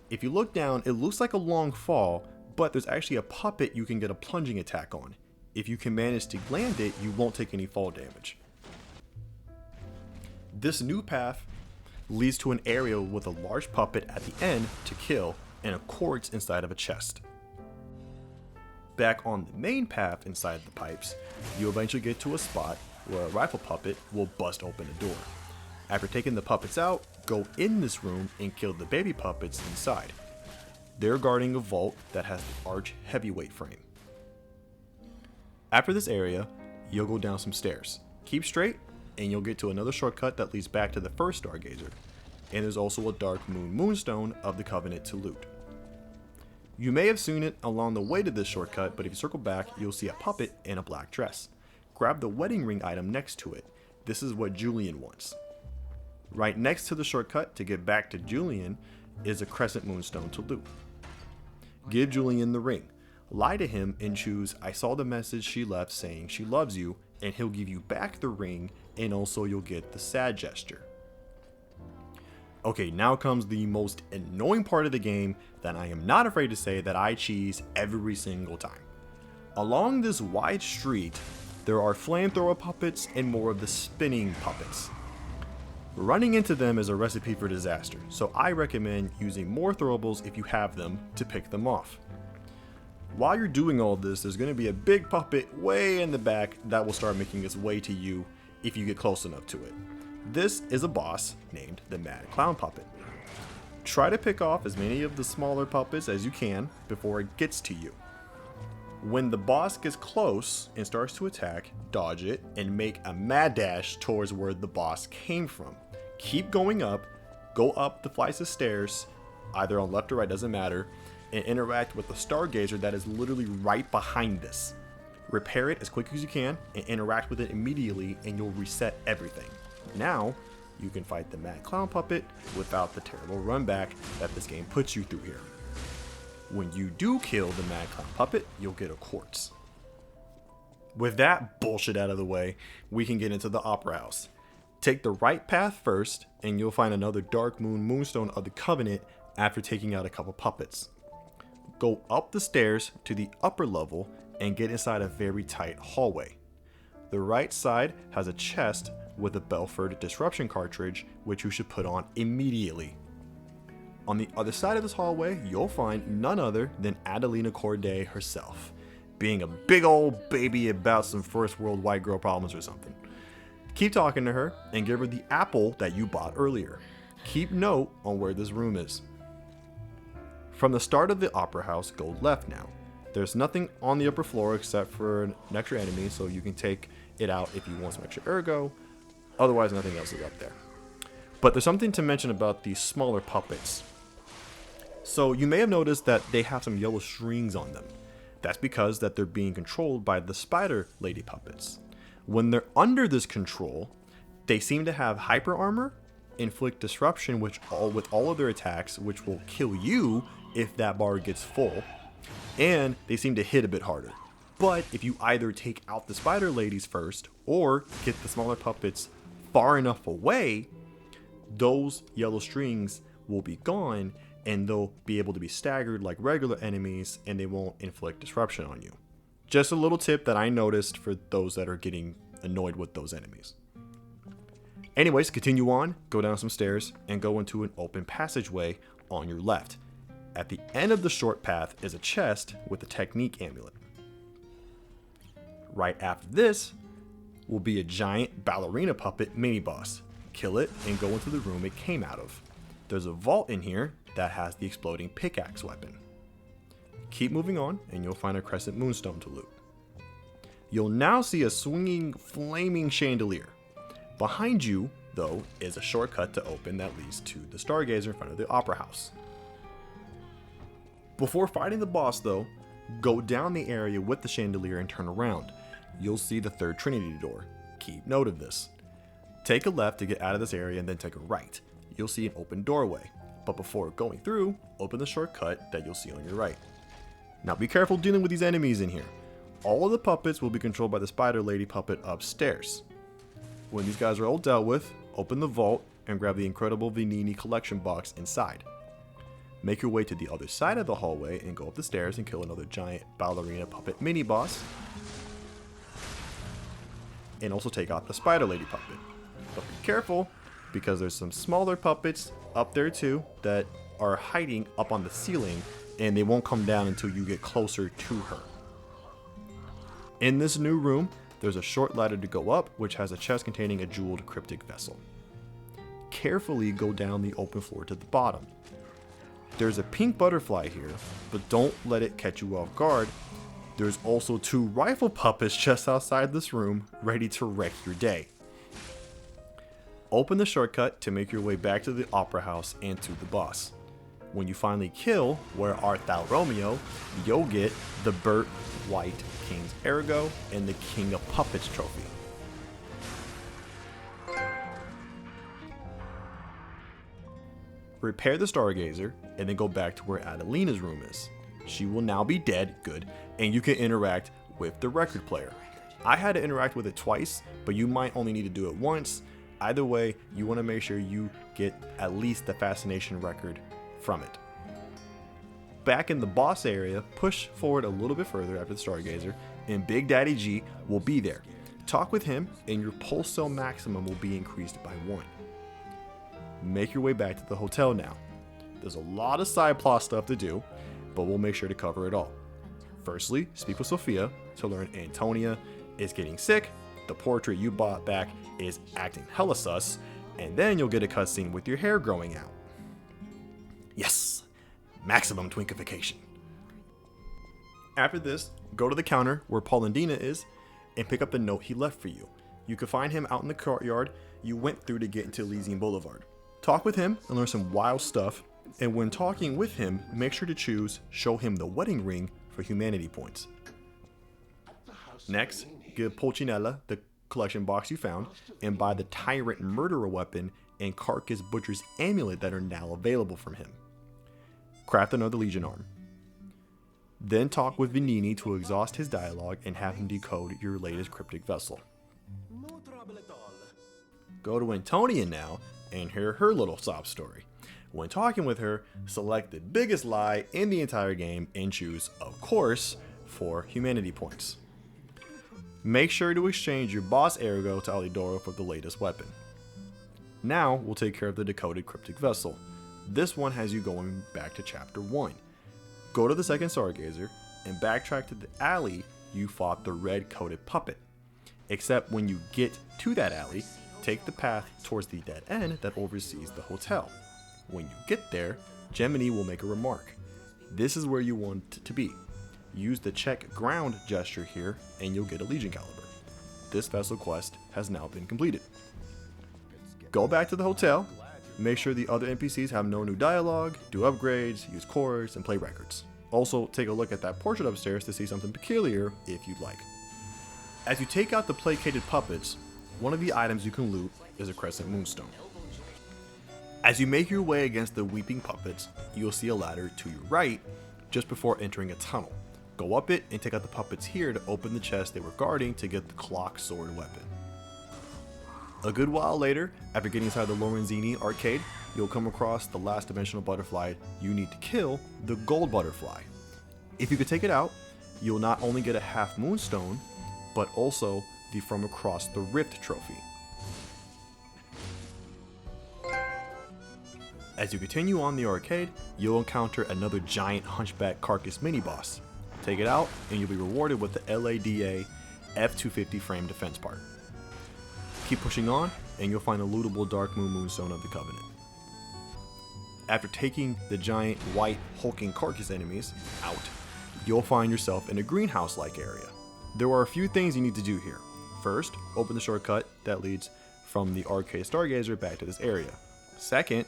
If you look down, it looks like a long fall, but there's actually a puppet you can get a plunging attack on. If you can manage to land it, you won't take any fall damage. This new path leads to an area with a large puppet at the end to kill and a quartz inside of a chest. Back on the main path inside the pipes, you eventually get to a spot where a rifle puppet will bust open a door. After taking the puppets out, go in this room and kill the baby puppets inside. They're guarding a vault that has the arch heavyweight frame. After this area, you'll go down some stairs. Keep straight and you'll get to another shortcut that leads back to the first Stargazer. And there's also a Dark Moon Moonstone of the Covenant to loot. You may have seen it along the way to this shortcut, but if you circle back, you'll see a puppet in a black dress. Grab the wedding ring item next to it. This is what Julian wants. Right next to the shortcut to get back to Julian is a Crescent Moonstone to loot. Give Julian the ring. Lie to him and choose "I saw the message she left saying she loves you," and he'll give you back the ring, and also you'll get the sad gesture. Okay, now comes the most annoying part of the game that I am not afraid to say that I cheese every single time. Along this wide street, there are flamethrower puppets and more of the spinning puppets. Running into them is a recipe for disaster, so I recommend using more throwables if you have them to pick them off. While you're doing all this, there's going to be a big puppet way in the back that will start making its way to you if you get close enough to it. This is a boss named the Mad Clown Puppet. Try to pick off as many of the smaller puppets as you can before it gets to you. When the boss gets close and starts to attack, dodge it and make a mad dash towards where the boss came from. Keep going up, go up the flights of stairs, either on left or right, doesn't matter, and interact with the Stargazer that is literally right behind this. Repair it as quick as you can and interact with it immediately and you'll reset everything. Now, you can fight the Mad Clown Puppet without the terrible run back that this game puts you through here. When you do kill the Mad Clown Puppet, you'll get a quartz. With that bullshit out of the way, we can get into the Opera House. Take the right path first, and you'll find another Dark Moon Moonstone of the Covenant after taking out a couple puppets. Go up the stairs to the upper level and get inside a very tight hallway. The right side has a chest with a Belford Disruption cartridge, which you should put on immediately. On the other side of this hallway, you'll find none other than Adelina Corday herself, being a big old baby about some first world white girl problems or something. Keep talking to her and give her the apple that you bought earlier. Keep note on where this room is. From the start of the Opera House, go left now. There's nothing on the upper floor except for an extra enemy, so you can take it out if you want some extra ergo. Otherwise, nothing else is up there. But there's something to mention about these smaller puppets. So you may have noticed that they have some yellow strings on them. That's because that they're being controlled by the spider lady puppets. When they're under this control, they seem to have hyper armor, inflict disruption with all of their attacks, which will kill you if that bar gets full, and they seem to hit a bit harder. But if you either take out the spider ladies first or get the smaller puppets far enough away, those yellow strings will be gone and they'll be able to be staggered like regular enemies and they won't inflict disruption on you. Just a little tip that I noticed for those that are getting annoyed with those enemies. Anyways, continue on, go down some stairs, and go into an open passageway on your left. At the end of the short path is a chest with a technique amulet. Right after this will be a giant ballerina puppet mini-boss. Kill it and go into the room it came out of. There's a vault in here that has the exploding pickaxe weapon. Keep moving on and you'll find a crescent moonstone to loot. You'll now see a swinging, flaming chandelier. Behind you, though, is a shortcut to open that leads to the Stargazer in front of the Opera House. Before fighting the boss, though, go down the area with the chandelier and turn around. You'll see the third Trinity door. Keep note of this. Take a left to get out of this area and then take a right. You'll see an open doorway, but before going through, open the shortcut that you'll see on your right. Now be careful dealing with these enemies in here. All of the puppets will be controlled by the spider lady puppet upstairs. When these guys are all dealt with, open the vault and grab the incredible Venini collection box inside. Make your way to the other side of the hallway and go up the stairs and kill another giant ballerina puppet mini boss. And also take out the spider lady puppet. But be careful, because there's some smaller puppets up there too that are hiding up on the ceiling, and they won't come down until you get closer to her. In this new room, there's a short ladder to go up, which has a chest containing a jeweled cryptic vessel. Carefully go down the open floor to the bottom. There's a pink butterfly here, but don't let it catch you off guard. There's also 2 rifle puppets just outside this room, ready to wreck your day. Open the shortcut to make your way back to the Opera House and to the boss. When you finally kill Where Art Thou Romeo, you'll get the Burt White King's Ergo and the King of Puppets trophy. Repair the Stargazer and then go back to where Adelina's room is. She will now be dead, good, and you can interact with the record player. I had to interact with it twice, but you might only need to do it once. Either way, you want to make sure you get at least the fascination record from it. Back in the boss area, push forward a little bit further after the Stargazer, and Big Daddy G will be there. Talk with him, and your pulse cell maximum will be increased by 1. Make your way back to the hotel now. There's a lot of side plot stuff to do, but we'll make sure to cover it all. Firstly, speak with Sophia to learn Antonia is getting sick, the portrait you bought back is acting hella sus, and then you'll get a cutscene with your hair growing out. Yes! Maximum twinkification. After this, go to the counter where Paulandina is and pick up the note he left for you. You can find him out in the courtyard you went through to get into Elysion Boulevard. Talk with him and learn some wild stuff, and when talking with him, make sure to choose Show Him the Wedding Ring for humanity points. Next, give Pulcinella the collection box you found and buy the Tyrant Murderer weapon and Carcass Butcher's amulet that are now available from him. Craft another Legion arm. Then talk with Venini to exhaust his dialogue and have him decode your latest cryptic vessel. Go to Antonia now and hear her little sob story. When talking with her, select the biggest lie in the entire game and choose, of course, 4 humanity points. Make sure to exchange your boss Ergo to Alidoro for the latest weapon. Now we'll take care of the decoded cryptic vessel. This one has you going back to chapter 1. Go to the second Stargazer and backtrack to the alley you fought the red coated puppet. Except when you get to that alley, take the path towards the dead end that oversees the hotel. When you get there, Gemini will make a remark. This is where you want it to be. Use the check ground gesture here and you'll get a Legion caliber. This vessel quest has now been completed. Go back to the hotel, make sure the other NPCs have no new dialogue, do upgrades, use cores, and play records. Also, take a look at that portrait upstairs to see something peculiar if you'd like. As you take out the placated puppets, one of the items you can loot is a crescent moonstone. As you make your way against the weeping puppets, you'll see a ladder to your right just before entering a tunnel. Go up it and take out the puppets here to open the chest they were guarding to get the clock sword weapon. A good while later, after getting inside the Lorenzini Arcade, you'll come across the last dimensional butterfly you need to kill, the gold butterfly. If you could take it out, you'll not only get a half moonstone, but also the From Across the Rift trophy. As you continue on the arcade, you'll encounter another giant hunchback carcass mini-boss. Take it out, and you'll be rewarded with the LADA F250 frame defense part. Keep pushing on, and you'll find a lootable Dark Moon Moonstone of the Covenant. After taking the giant white hulking carcass enemies out, you'll find yourself in a greenhouse-like area. There are a few things you need to do here. First, open the shortcut that leads from the arcade Stargazer back to this area. Second,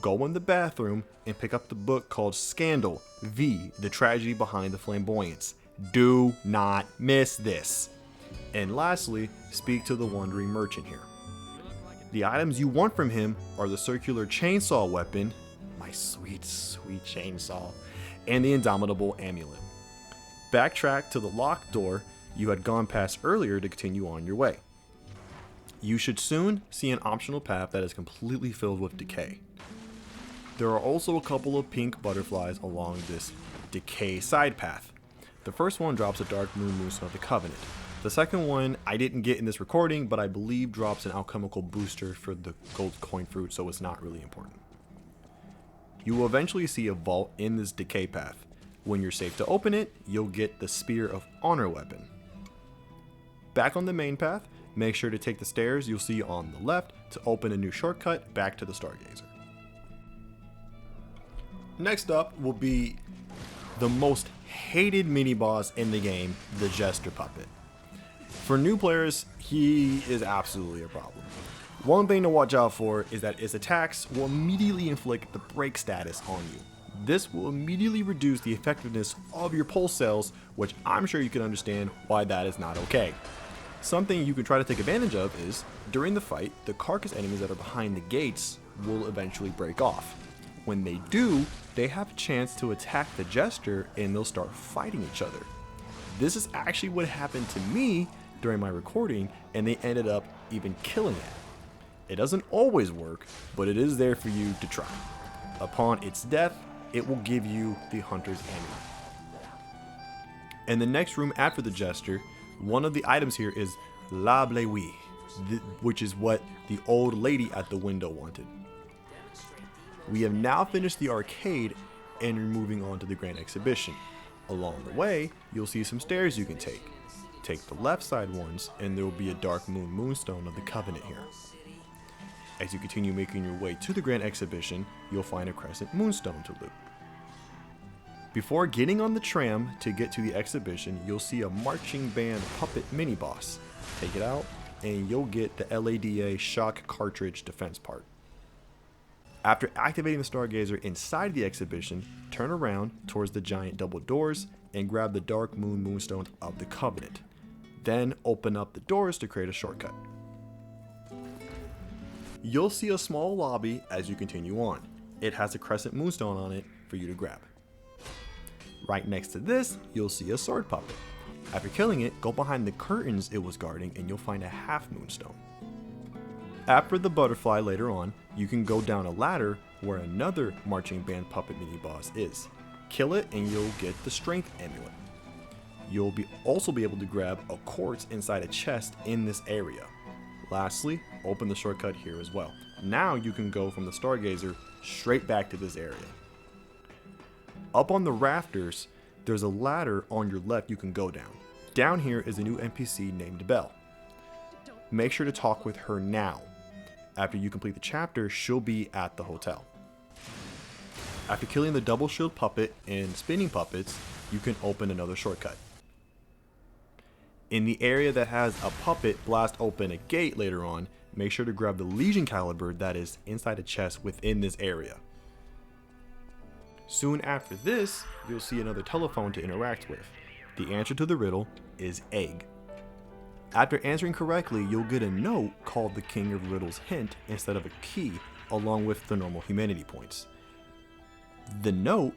go in the bathroom and pick up the book called Scandal V, The Tragedy Behind the Flamboyance. Do not miss this. And lastly, speak to the wandering merchant here. The items you want from him are the circular chainsaw weapon, my sweet, sweet chainsaw, and the indomitable amulet. Backtrack to the locked door you had gone past earlier to continue on your way. You should soon see an optional path that is completely filled with decay. There are also a couple of pink butterflies along this decay side path. The first one drops a Dark Moon Moonstone of the Covenant. The second one I didn't get in this recording, but I believe drops an alchemical booster for the gold coin fruit, so it's not really important. You will eventually see a vault in this decay path. When you're safe to open it, you'll get the Spear of Honor weapon. Back on the main path, make sure to take the stairs you'll see on the left to open a new shortcut back to the Stargazer. Next up will be the most hated mini-boss in the game, the Jester Puppet. For new players, he is absolutely a problem. One thing to watch out for is that its attacks will immediately inflict the break status on you. This will immediately reduce the effectiveness of your pulse cells, which I'm sure you can understand why that is not okay. Something you can try to take advantage of is, during the fight, the carcass enemies that are behind the gates will eventually break off. When they do, they have a chance to attack the Jester and they'll start fighting each other. This is actually what happened to me during my recording, and they ended up even killing it. It doesn't always work, but it is there for you to try. Upon its death, it will give you the Hunter's Amulet. In the next room after the Jester, one of the items here is La Bleuie, which is what the old lady at the window wanted. We have now finished the arcade and are moving on to the Grand Exhibition. Along the way, you'll see some stairs you can take. Take the left side ones and there will be a Dark Moon Moonstone of the Covenant here. As you continue making your way to the Grand Exhibition, you'll find a Crescent Moonstone to loot. Before getting on the tram to get to the exhibition, you'll see a marching band puppet mini-boss. Take it out and you'll get the LADA shock cartridge defense part. After activating the Stargazer inside the exhibition, turn around towards the giant double doors and grab the Dark Moon Moonstone of the Covenant. Then open up the doors to create a shortcut. You'll see a small lobby as you continue on. It has a Crescent Moonstone on it for you to grab. Right next to this, you'll see a sword puppet. After killing it, go behind the curtains it was guarding and you'll find a half moonstone. After the butterfly later on, you can go down a ladder where another marching band puppet mini-boss is. Kill it and you'll get the strength amulet. You'll also be able to grab a quartz inside a chest in this area. Lastly, open the shortcut here as well. Now you can go from the Stargazer straight back to this area. Up on the rafters, there's a ladder on your left you can go down. Down here is a new NPC named Belle. Make sure to talk with her now. After you complete the chapter, she'll be at the hotel. After killing the double shield puppet and spinning puppets, you can open another shortcut. In the area that has a puppet blast open a gate later on, make sure to grab the Legion caliber that is inside a chest within this area. Soon after this, you'll see another telephone to interact with. The answer to the riddle is egg. After answering correctly, you'll get a note called the King of Riddles hint instead of a key, along with the normal humanity points. The note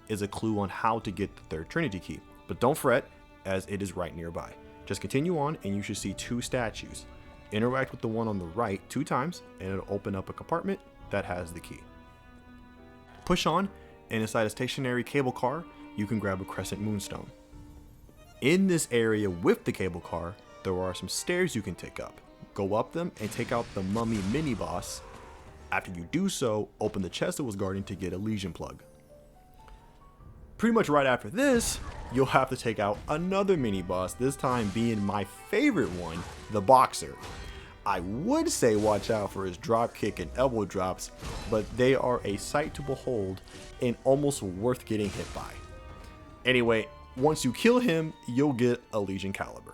is a clue on how to get the third Trinity key, but don't fret, as it is right nearby. Just continue on and you should see two statues. Interact with the one on the right 2 times and it'll open up a compartment that has the key. Push on and inside a stationary cable car, you can grab a Crescent Moonstone. In this area with the cable car, there are some stairs you can take up. Go up them and take out the Mummy mini-boss After you do so, open the chest it was guarding to get a Elysion plug. Pretty much right after this, you'll have to take out another mini boss, this time being my favorite one, the Boxer. I would say watch out for his drop kick and elbow drops, but they are a sight to behold and almost worth getting hit by. Anyway, once you kill him, you'll get a Elysion Caliber.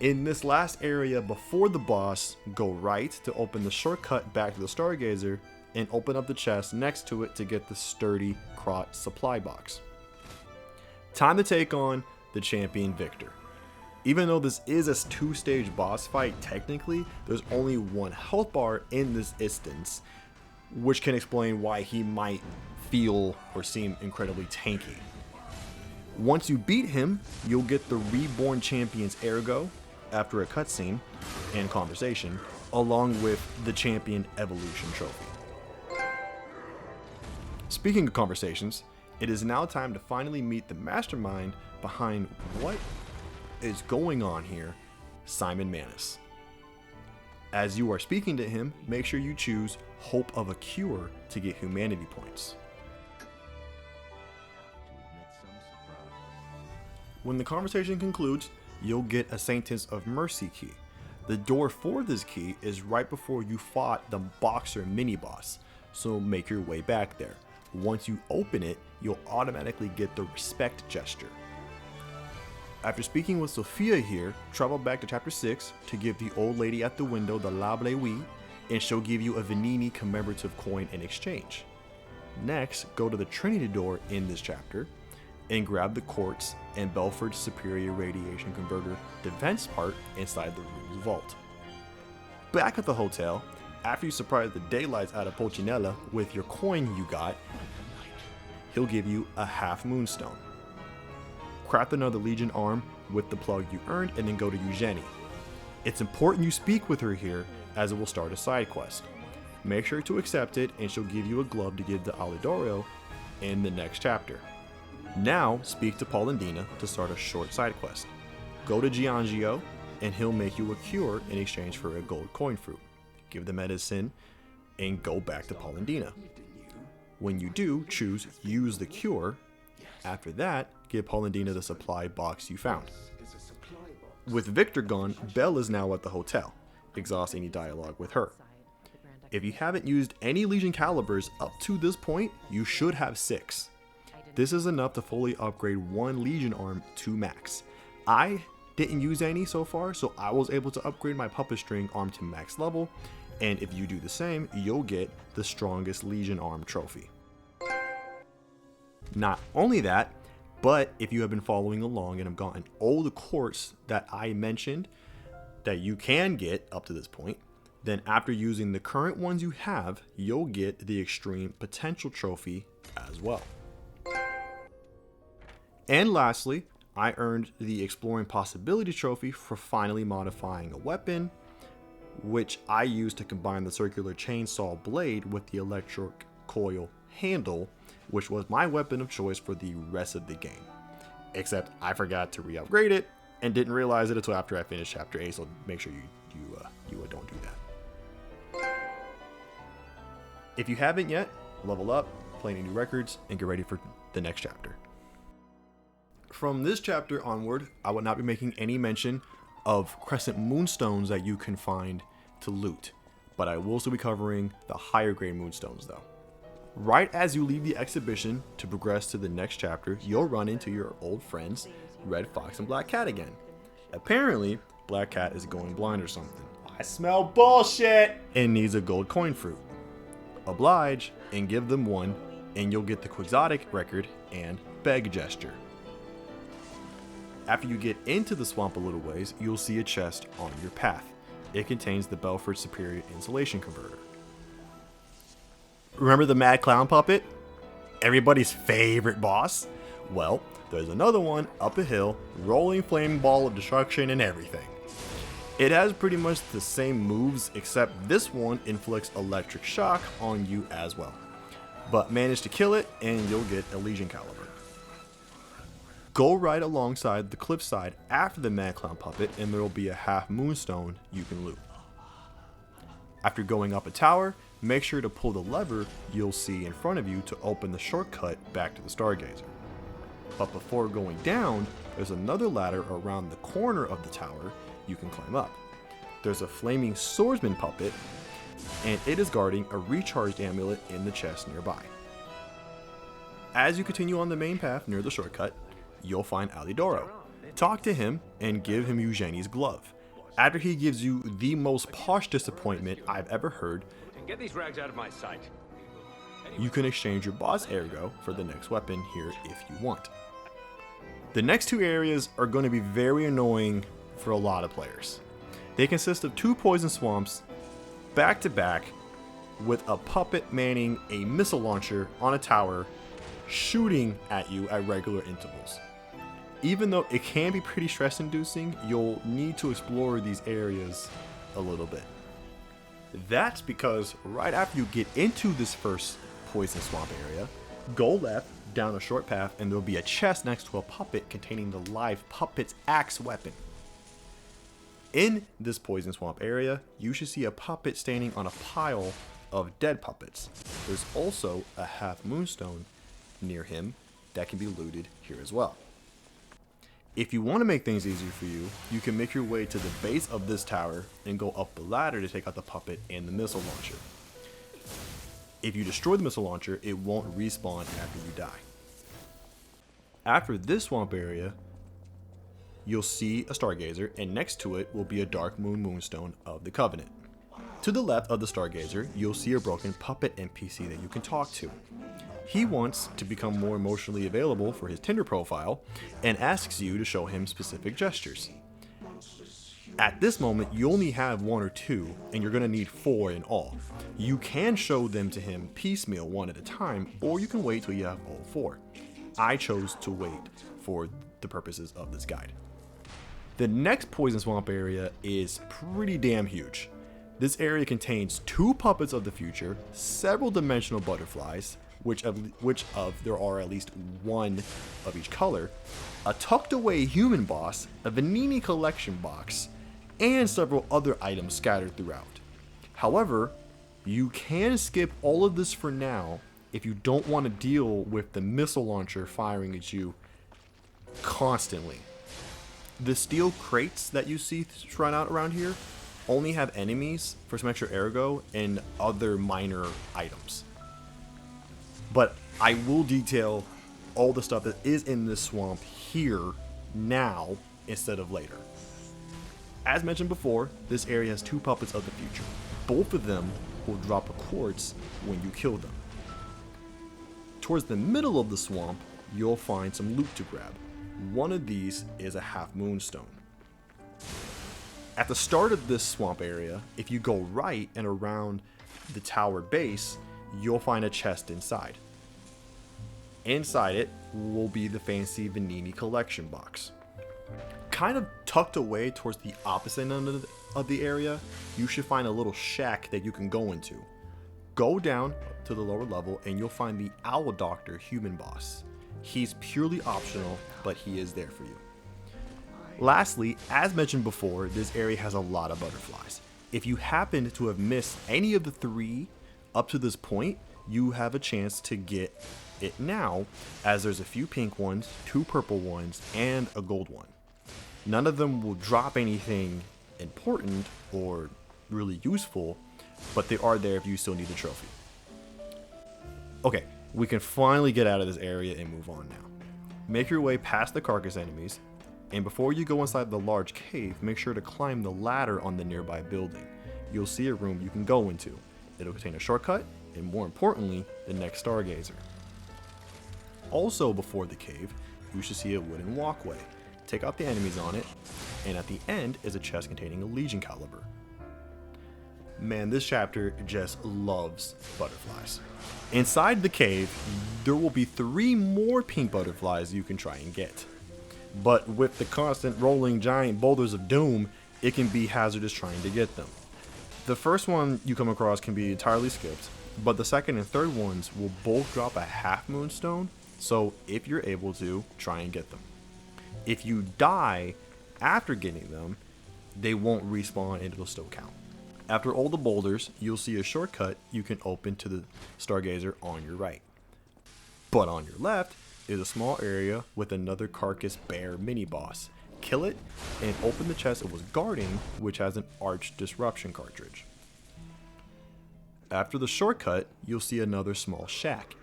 In this last area before the boss, go right to open the shortcut back to the Stargazer and open up the chest next to it to get the sturdy Krat supply box. Time to take on the champion Victor. Even though this is a 2-stage boss fight, technically, there's only one health bar in this instance, which can explain why he might feel or seem incredibly tanky. Once you beat him, you'll get the Reborn Champion's Ergo after a cutscene and conversation, along with the Champion Evolution Trophy. Speaking of conversations, it is now time to finally meet the mastermind behind what is going on here, Simon Manus. As you are speaking to him, make sure you choose Hope of a Cure to get humanity points. When the conversation concludes, you'll get a Sentence of Mercy key. The door for this key is right before you fought the Boxer mini-boss, so make your way back there. Once you open it, you'll automatically get the respect gesture. After speaking with Sophia here, travel back to chapter 6 to give the old lady at the window the La Bleuie, and she'll give you a Venini commemorative coin in exchange. Next, go to the Trinity door in this chapter, and grab the quartz and Belford's Superior Radiation Converter defense part inside the room's vault. Back at the hotel, after you surprise the daylights out of Pochinella with your coin you got, he'll give you a half moonstone. Craft another Legion arm with the plug you earned and then go to Eugenie. It's important you speak with her here as it will start a side quest. Make sure to accept it and she'll give you a glove to give to Alidoro in the next chapter. Now speak to Paul and Dina to start a short side quest. Go to Giangio and he'll make you a cure in exchange for a gold coin fruit. Give the medicine and go back to Paul and Dina. When you do, choose Use the Cure. After that, give Paul and Dina the supply box you found. With Victor gone, Belle is now at the hotel. Exhaust any dialogue with her. If you haven't used any Elysion Calibers up to this point, you should have 6. This is enough to fully upgrade one Legion arm to max. I didn't use any so far, so I was able to upgrade my puppet string arm to max level, and if you do the same, you'll get the strongest Legion arm trophy. Not only that, but if you have been following along and have gotten all the quartz that I mentioned that you can get up to this point, then after using the current ones you have, you'll get the Extreme Potential trophy as well. And lastly, I earned the Exploring Possibility trophy for finally modifying a weapon, which I used to combine the circular chainsaw blade with the electric coil handle, which was my weapon of choice for the rest of the game. Except I forgot to re-upgrade it and didn't realize it until after I finished chapter 8, so make sure you don't do that. If you haven't yet, level up, play any new records, and get ready for the next chapter. From this chapter onward, I will not be making any mention of crescent moonstones that you can find to loot, but I will still be covering the higher grade moonstones though. Right as you leave the exhibition to progress to the next chapter, you'll run into your old friends, Red Fox and Black Cat again. Apparently, Black Cat is going blind or something. I smell bullshit! And needs a gold coin fruit. Oblige and give them one, and you'll get the Quixotic record and Beg gesture. After you get into the swamp a little ways, you'll see a chest on your path. It contains the Belford Superior Insulation Converter. Remember the Mad Clown Puppet? Everybody's favorite boss? Well, there's another one up a hill, rolling flaming ball of destruction and everything. It has pretty much the same moves, except this one inflicts electric shock on you as well. But manage to kill it and you'll get Elysion Caliber. Go right alongside the cliffside after the Mad Clown Puppet and there will be a half moonstone you can loot. After going up a tower, make sure to pull the lever you'll see in front of you to open the shortcut back to the Stargazer. But before going down, there's another ladder around the corner of the tower you can climb up. There's a flaming swordsman puppet, and it is guarding a recharged amulet in the chest nearby. As you continue on the main path near the shortcut, you'll find Alidoro. Talk to him and give him Eugeni's glove. After he gives you the most posh disappointment I've ever heard, Get these rags out of my sight. you can exchange your boss ergo for the next weapon here if you want. The next two areas are going to be very annoying for a lot of players. They consist of two poison swamps back to back with a puppet manning a missile launcher on a tower shooting at you at regular intervals. Even though it can be pretty stress inducing, you'll need to explore these areas a little bit. That's because right after you get into this first poison swamp area, go left down a short path and there'll be a chest next to a puppet containing the live puppet's axe weapon. In this poison swamp area, you should see a puppet standing on a pile of dead puppets. There's also a half moonstone near him that can be looted here as well. If you want to make things easier for you, you can make your way to the base of this tower and go up the ladder to take out the puppet and the missile launcher. If you destroy the missile launcher, it won't respawn after you die. After this swamp area, you'll see a Stargazer, and next to it will be a Dark Moon Moonstone of the Covenant. To the left of the Stargazer, you'll see a broken puppet NPC that you can talk to. He wants to become more emotionally available for his Tinder profile and asks you to show him specific gestures. At this moment, you only have one or two, and you're going to need 4 in all. You can show them to him piecemeal one at a time, or you can wait till you have all 4. I chose to wait for the purposes of this guide. The next poison swamp area is pretty damn huge. This area contains 2 puppets of the future, several dimensional butterflies, which there are at least 1 of each color, a tucked away human boss, a Venini collection box, and several other items scattered throughout. However, you can skip all of this for now if you don't want to deal with the missile launcher firing at you constantly. The steel crates that you see thrown out around here only have enemies for some extra ergo and other minor items. But I will detail all the stuff that is in this swamp here now instead of later. As mentioned before, this area has 2 puppets of the future. Both of them will drop a quartz when you kill them. Towards the middle of the swamp, you'll find some loot to grab. One of these is a half moonstone. At the start of this swamp area, if you go right and around the tower base, you'll find a chest inside. Inside it will be the fancy Venini collection box. Kind of tucked away towards the opposite end of the area, you should find a little shack that you can go into. Go down to the lower level and you'll find the Owl Doctor human boss. He's purely optional, but he is there for you. Lastly, as mentioned before, this area has a lot of butterflies. If you happen to have missed any of the 3 up to this point, you have a chance to get it now, as there's a few pink ones, 2 purple ones, and a gold one. None of them will drop anything important or really useful, but they are there if you still need the trophy. Okay, we can finally get out of this area and move on now. Make your way past the carcass enemies, and before you go inside the large cave, make sure to climb the ladder on the nearby building. You'll see a room you can go into. It'll contain a shortcut, and more importantly, the next Stargazer. Also before the cave, you should see a wooden walkway. Take out the enemies on it, and at the end is a chest containing a Legion caliber. Man, this chapter just loves butterflies. Inside the cave, there will be 3 more pink butterflies you can try and get. But with the constant rolling giant boulders of doom, it can be hazardous trying to get them. The first one you come across can be entirely skipped, but the second and third ones will both drop a half moonstone, so if you're able to, try and get them. If you die after getting them, they won't respawn and it'll still count. After all the boulders, you'll see a shortcut you can open to the Stargazer on your right. But on your left is a small area with another carcass bear mini-boss. Kill it and open the chest it was guarding, which has an Arch Disruption cartridge. After the shortcut, you'll see another small shack.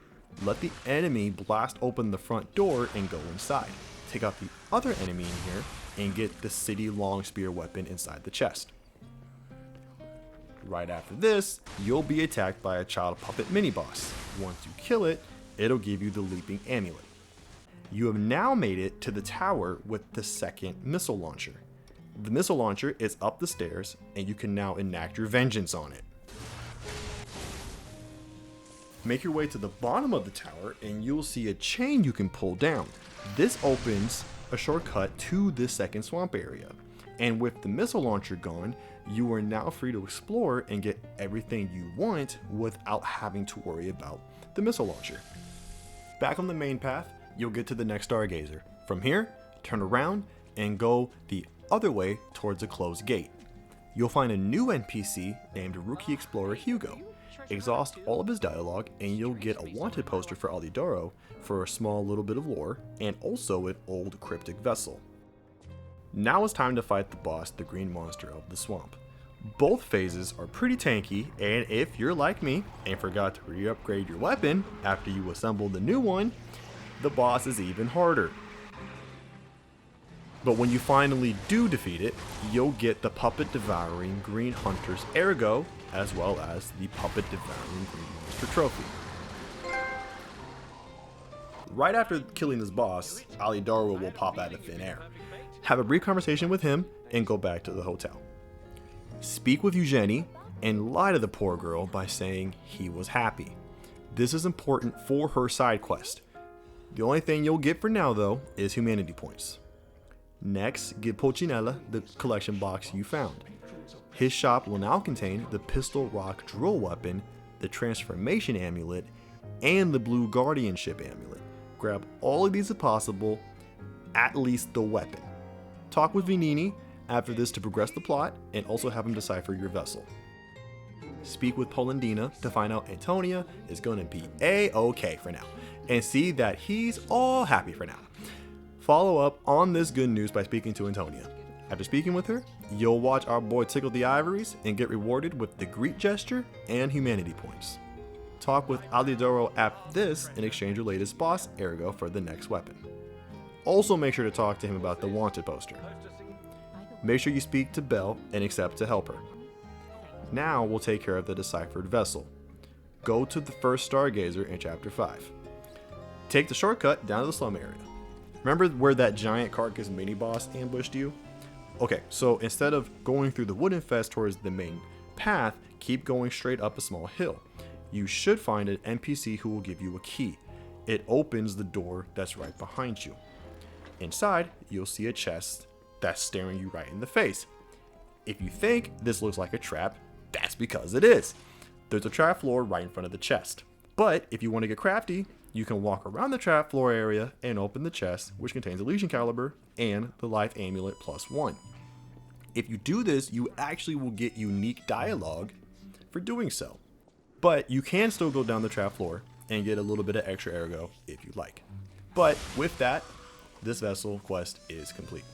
Let the enemy blast open the front door and go inside. Take out the other enemy in here and get the city long spear weapon inside the chest. Right after this, you'll be attacked by a child puppet mini-boss. Once you kill it, it'll give you the leaping amulet. You have now made it to the tower with the second missile launcher. The missile launcher is up the stairs and you can now enact your vengeance on it. Make your way to the bottom of the tower and you'll see a chain you can pull down. This opens a shortcut to the second swamp area. And with the missile launcher gone, you are now free to explore and get everything you want without having to worry about the missile launcher. Back on the main path, you'll get to the next Stargazer. From here, turn around and go the other way towards a closed gate. You'll find a new NPC named Rookie Explorer Hugo. Exhaust all of his dialogue and you'll get a wanted poster for Alidoro for a small little bit of lore and also an old cryptic vessel. Now it's time to fight the boss, the green monster of the swamp. Both phases are pretty tanky, and if you're like me and forgot to re-upgrade your weapon after you assemble the new one, the boss is even harder. But when you finally do defeat it, you'll get the puppet devouring green hunter's ergo, as well as the puppet devouring green monster trophy. Right after killing this boss, Alidoro will pop out of thin air. Have a brief conversation with him and go back to the hotel. Speak with Eugenie and lie to the poor girl by saying he was happy. This is important for her side quest. The only thing you'll get for now though is humanity points. Next, give Pulcinella the collection box you found. His shop will now contain the pistol rock drill weapon, the transformation amulet, and the blue guardianship amulet. Grab all of these if possible, at least the weapon. Talk with Venini after this to progress the plot and also have him decipher your vessel. Speak with Polendina to find out Antonia is going to be A-okay for now and see that he's all happy for now. Follow up on this good news by speaking to Antonia. After speaking with her, you'll watch our boy tickle the ivories and get rewarded with the greet gesture and humanity points. Talk with Alidoro after this and exchange your latest boss ergo for the next weapon. Also make sure to talk to him about the wanted poster. Make sure you speak to Belle and accept to help her. Now we'll take care of the deciphered vessel. Go to the first Stargazer in chapter 5. Take the shortcut down to the slum area. Remember where that giant carcass mini boss ambushed you? Okay, so instead of going through the wooden fest towards the main path, keep going straight up a small hill. You should find an NPC who will give you a key. It opens the door that's right behind you. Inside, you'll see a chest that's staring you right in the face. If you think this looks like a trap, that's because it is. There's a trap floor right in front of the chest. But if you want to get crafty, you can walk around the trap floor area and open the chest, which contains Elysion Caliber and the Life Amulet +1. If you do this, you actually will get unique dialogue for doing so. But you can still go down the trap floor and get a little bit of extra ergo if you like. But with that, this vessel quest is complete.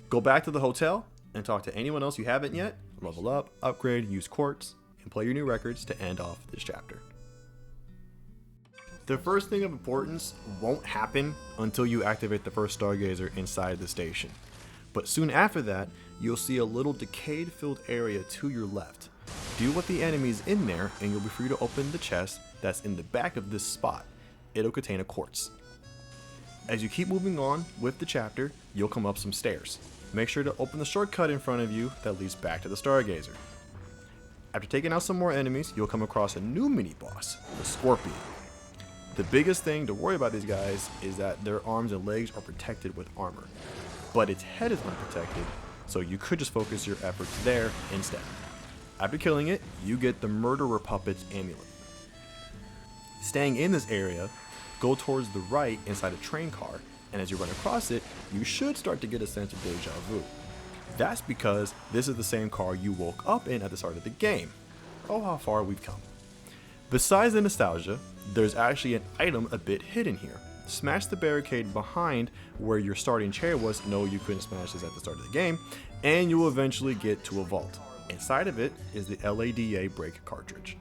Go back to the hotel and talk to anyone else you haven't yet, level up, upgrade, use quartz, and play your new records to end off this chapter. The first thing of importance won't happen until you activate the first Stargazer inside the station. But soon after that, you'll see a little decayed-filled area to your left. Deal with the enemies in there and you'll be free to open the chest that's in the back of this spot. It'll contain a quartz. As you keep moving on with the chapter, you'll come up some stairs. Make sure to open the shortcut in front of you that leads back to the Stargazer. After taking out some more enemies, you'll come across a new mini-boss, the Scorpion. The biggest thing to worry about these guys is that their arms and legs are protected with armor, but its head is unprotected, so you could just focus your efforts there instead. After killing it, you get the Murderer Puppet's amulet. Staying in this area, go towards the right inside a train car, and as you run across it, you should start to get a sense of deja vu. That's because this is the same car you woke up in at the start of the game. Oh, how far we've come. Besides the nostalgia, there's actually an item a bit hidden here. Smash the barricade behind where your starting chair was. No, you couldn't smash this at the start of the game, and you will eventually get to a vault. Inside of it is the LADA brake cartridge.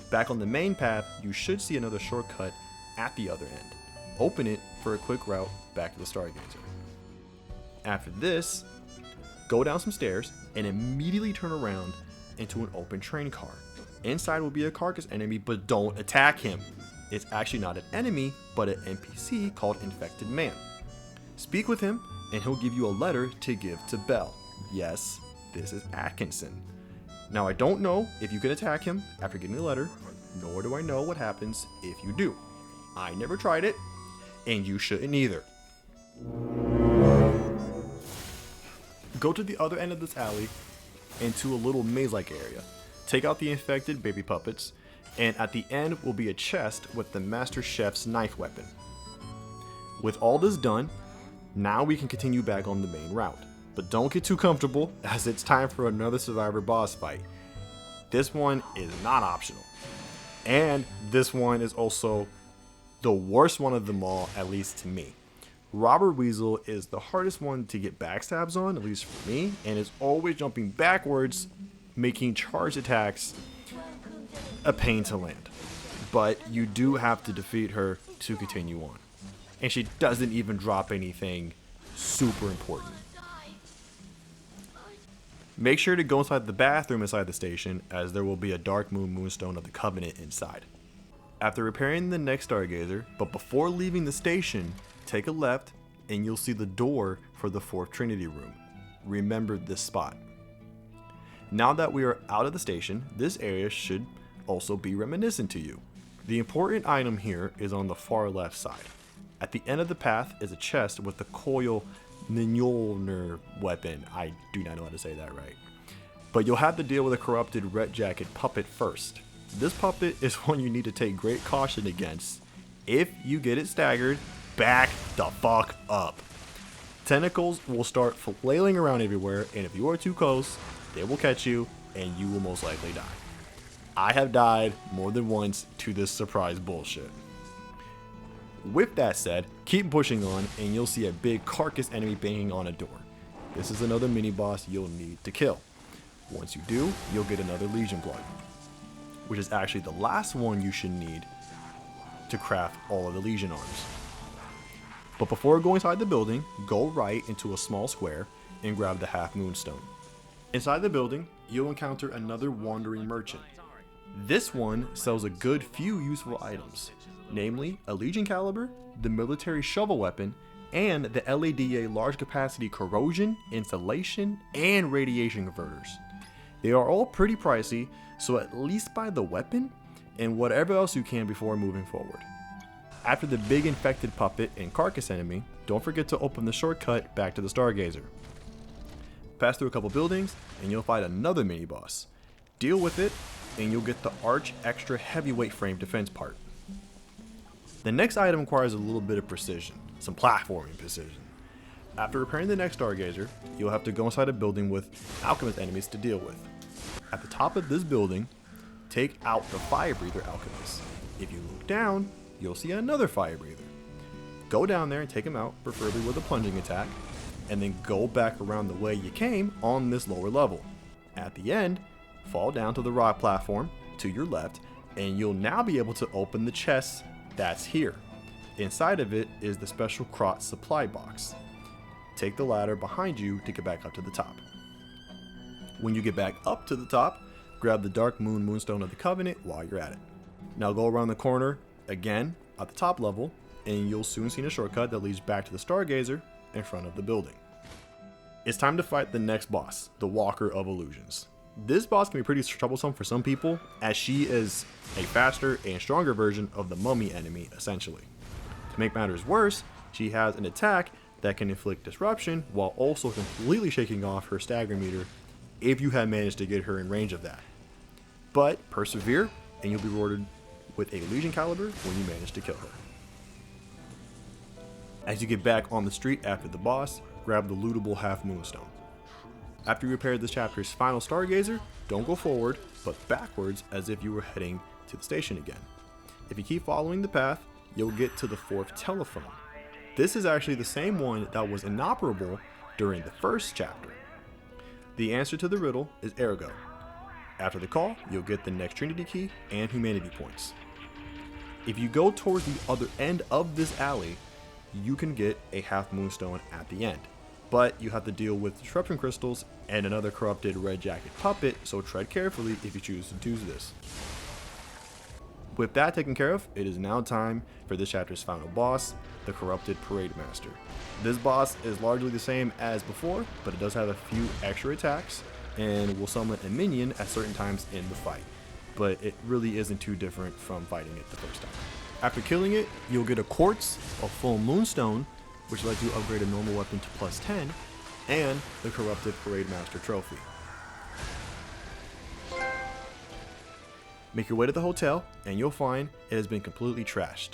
Back on the main path, you should see another shortcut at the other end. Open it for a quick route back to the Stargazer. After this, go down some stairs and immediately turn around into an open train car. Inside will be a carcass enemy, but don't attack him. It's actually not an enemy, but an NPC called Infected Man. Speak with him, and he'll give you a letter to give to Belle. Yes, this is Atkinson. Now, I don't know if you can attack him after getting the letter, nor do I know what happens if you do. I never tried it, and you shouldn't either. Go to the other end of this alley into a little maze-like area. Take out the infected baby puppets, and at the end will be a chest with the Master Chef's knife weapon. With all this done, now we can continue back on the main route. But don't get too comfortable, as it's time for another Survivor boss fight. This one is not optional. And this one is also the worst one of them all, at least to me. Robber Weasel is the hardest one to get backstabs on, at least for me, and is always jumping backwards, making charge attacks a pain to land. But you do have to defeat her to continue on. And she doesn't even drop anything super important. Make sure to go inside the bathroom inside the station, as there will be a Dark Moon Moonstone of the Covenant inside. After repairing the next Stargazer, but before leaving the station, take a left and you'll see the door for the 4th Trinity room. Remember this spot. Now that we are out of the station, this area should also be reminiscent to you. The important item here is on the far left side. At the end of the path is a chest with the coil Mjolnir weapon. I do not know how to say that right. But you'll have to deal with a corrupted Red Jacket puppet first. This puppet is one you need to take great caution against. If you get it staggered, back the fuck up. Tentacles will start flailing around everywhere, and if you are too close, they will catch you and you will most likely die. I have died more than once to this surprise bullshit. With that said, keep pushing on and you'll see a big carcass enemy banging on a door. This is another mini boss you'll need to kill. Once you do, you'll get another Legion Blood, which is actually the last one you should need to craft all of the Legion arms. But before going inside the building, go right into a small square and grab the Half Moonstone. Inside the building, you'll encounter another wandering merchant. This one sells a good few useful items, namely a Legion Caliber, the military shovel weapon, and the LADA large capacity corrosion, insulation, and radiation converters. They are all pretty pricey, so at least buy the weapon and whatever else you can before moving forward. After the big infected puppet and carcass enemy, don't forget to open the shortcut back to the Stargazer. Pass through a couple buildings and you'll fight another mini boss. Deal with it and you'll get the Arch Extra Heavyweight Frame Defense part. The next item requires a little bit of precision, some platforming precision. After repairing the next Stargazer, you'll have to go inside a building with alchemist enemies to deal with. At the top of this building, take out the Fire Breather alchemist. If you look down, you'll see another Fire Breather. Go down there and take him out, preferably with a plunging attack, and then go back around the way you came on this lower level. At the end, fall down to the rock platform to your left, and you'll now be able to open the chest that's here. Inside of it is the special Krat supply box. Take the ladder behind you to get back up to the top. When you get back up to the top, grab the Dark Moon Moonstone of the Covenant while you're at it. Now go around the corner again at the top level, and you'll soon see a shortcut that leads back to the Stargazer in front of the building. It's time to fight the next boss, the Walker of Illusions. This boss can be pretty troublesome for some people, as she is a faster and stronger version of the mummy enemy, essentially. To make matters worse, she has an attack that can inflict disruption while also completely shaking off her stagger meter if you have managed to get her in range of that. But persevere and you'll be rewarded with a Legion Caliber when you manage to kill her. As you get back on the street after the boss, grab the lootable Half Moonstone. After you repair this chapter's final stargazer, don't go forward, but backwards as if you were heading to the station again. If you keep following the path, you'll get to the 4th telephone. This is actually the same one that was inoperable during the first chapter. The answer to the riddle is ergo. After the call, you'll get the next Trinity key and humanity points. If you go towards the other end of this alley, you can get a half moonstone at the end. But you have to deal with disruption crystals and another corrupted red jacket puppet, so tread carefully if you choose to do this. With that taken care of, it is now time for this chapter's final boss, the corrupted parade master. This boss is largely the same as before, but it does have a few extra attacks and will summon a minion at certain times in the fight. But it really isn't too different from fighting it the first time. After killing it, you'll get a quartz, a full moonstone, which lets you upgrade a normal weapon to +10, and the corrupted parade master trophy. Make your way to the hotel, and you'll find it has been completely trashed.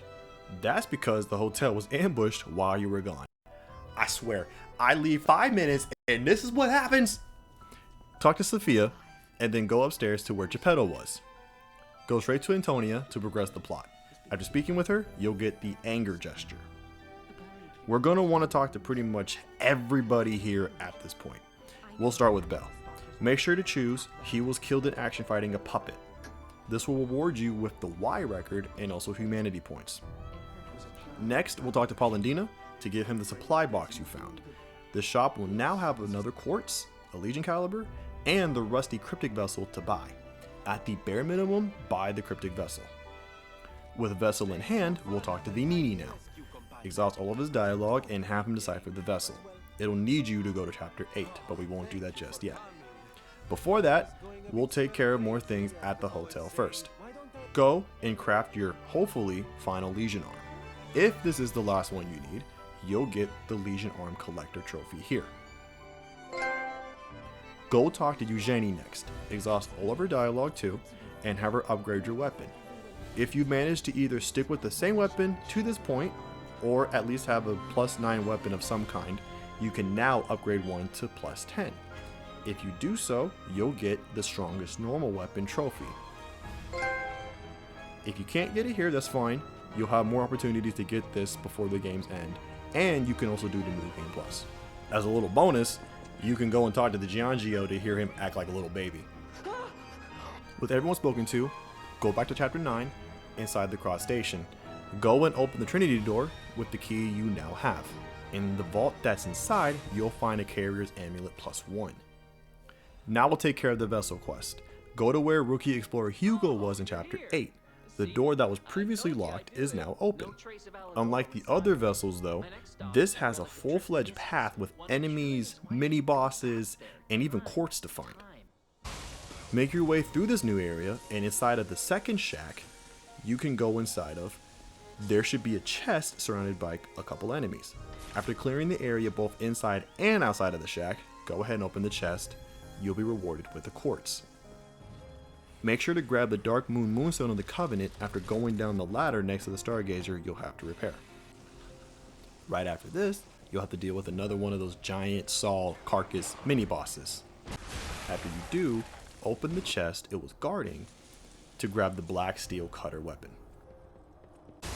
That's because the hotel was ambushed while you were gone. I swear, I leave 5 minutes, and this is what happens! Talk to Sophia, and then go upstairs to where Geppetto was. Go straight to Antonia to progress the plot. After speaking with her, you'll get the anger gesture. We're going to want to talk to pretty much everybody here at this point. We'll start with Belle. Make sure to choose he was killed in action fighting a puppet. This will reward you with the Y record and also humanity points. Next, we'll talk to Polendina to give him the supply box you found. The shop will now have another quartz, a Legion caliber, and the rusty cryptic vessel to buy. At the bare minimum, buy the cryptic vessel. With vessel in hand, we'll talk to Venini now. Exhaust all of his dialogue and have him decipher the vessel. It'll need you to go to chapter 8, but we won't do that just yet. Before that, we'll take care of more things at the hotel first. Go and craft your, hopefully, final Legion arm. If this is the last one you need, you'll get the Legion arm collector trophy here. Go talk to Eugenie next, exhaust all of her dialogue too, and have her upgrade your weapon. If you manage to either stick with the same weapon to this point, or at least have a +9 weapon of some kind, you can now upgrade one to +10. If you do so, you'll get the strongest normal weapon trophy. If you can't get it here, that's fine. You'll have more opportunities to get this before the game's end, and you can also do the New Game Plus. As a little bonus, you can go and talk to the Giangio to hear him act like a little baby. With everyone spoken to, go back to chapter 9, inside the Krat station. Go and open the Trinity door with the key you now have. In the vault that's inside, you'll find a carrier's amulet +1. Now we'll take care of the vessel quest. Go to where rookie explorer Hugo was in chapter 8. The door that was previously locked is now open. Unlike the other vessels though, this has a full-fledged path with enemies, mini-bosses, and even quartz to find. Make your way through this new area, and inside of the second shack, you can go inside of. There should be a chest surrounded by a couple enemies. After clearing the area both inside and outside of the shack, go ahead and open the chest. You'll be rewarded with a quartz. Make sure to grab the Dark Moon Moonstone of the Covenant after going down the ladder next to the Stargazer you'll have to repair. Right after this, you'll have to deal with another one of those giant Saul carcass mini-bosses. After you do, open the chest it was guarding to grab the Black Steel Cutter weapon.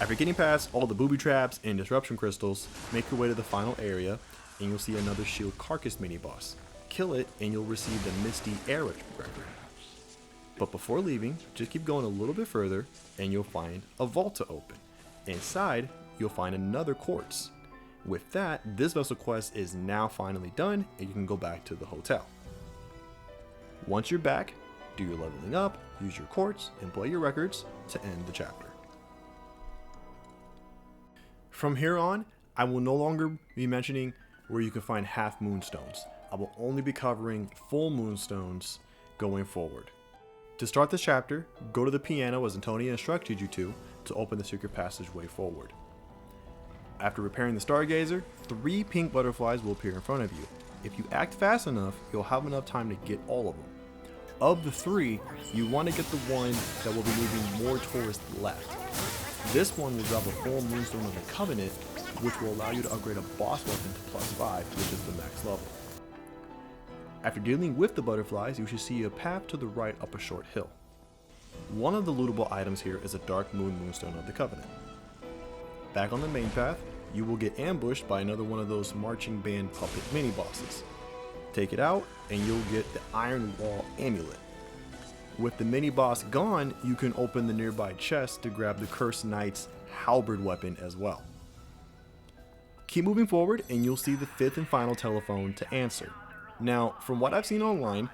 After getting past all the booby traps and disruption crystals, make your way to the final area and you'll see another shield carcass mini-boss. Kill it and you'll receive the Misty Arrow record. But before leaving, just keep going a little bit further and you'll find a vault to open. Inside, you'll find another quartz. With that, this vessel quest is now finally done and you can go back to the hotel. Once you're back, do your leveling up, use your quartz, and play your records to end the chapter. From here on, I will no longer be mentioning where you can find half moonstones. I will only be covering full moonstones going forward. To start this chapter, go to the piano as Antonia instructed you to open the secret passageway forward. After repairing the Stargazer, 3 pink butterflies will appear in front of you. If you act fast enough, you'll have enough time to get all of them. Of the 3, you want to get the one that will be moving more towards the left. This one will drop a full moonstone of the Covenant, which will allow you to upgrade a boss weapon to +5, which is the max level. After dealing with the butterflies, you should see a path to the right up a short hill. One of the lootable items here is a Dark Moon Moonstone of the Covenant. Back on the main path, you will get ambushed by another one of those marching band puppet mini-bosses. Take it out, and you'll get the Iron Wall Amulet. With the mini-boss gone, you can open the nearby chest to grab the Cursed Knight's halberd weapon as well. Keep moving forward, and you'll see the 5th and final telephone to answer. Now, from what I've seen online,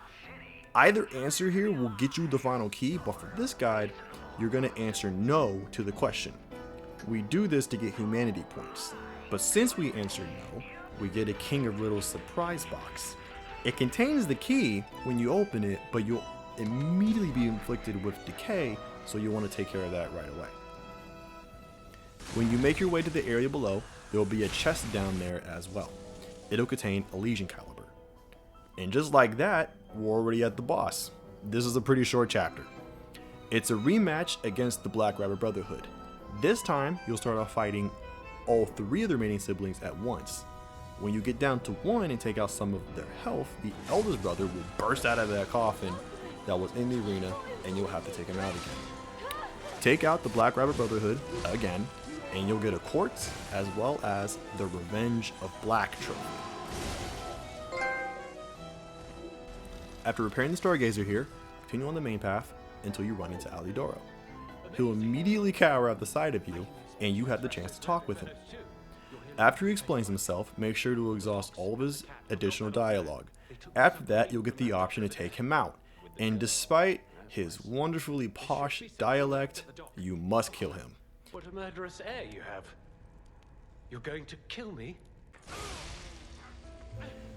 either answer here will get you the final key, but for this guide, you're going to answer no to the question. We do this to get humanity points, but since we answered no, we get a King of Riddles surprise box. It contains the key when you open it, but you'll immediately be inflicted with decay, so you'll want to take care of that right away. When you make your way to the area below, there will be a chest down there as well. It'll contain Elysion caliber. And just like that, we're already at the boss. This is a pretty short chapter. It's a rematch against the Black Rabbit Brotherhood. This time, you'll start off fighting all 3 of the remaining siblings at once. When you get down to 1 and take out some of their health, the eldest brother will burst out of that coffin that was in the arena, and you'll have to take him out again. Take out the Black Rabbit Brotherhood again, and you'll get a quartz as well as the Revenge of Black trophy. After repairing the Stargazer here, continue on the main path until you run into Alidoro. He'll immediately cower at the sight of you, and you have the chance to talk with him. After he explains himself, make sure to exhaust all of his additional dialogue. After that, you'll get the option to take him out, and despite his wonderfully posh dialect, you must kill him. What a murderous air you have. You're going to kill me?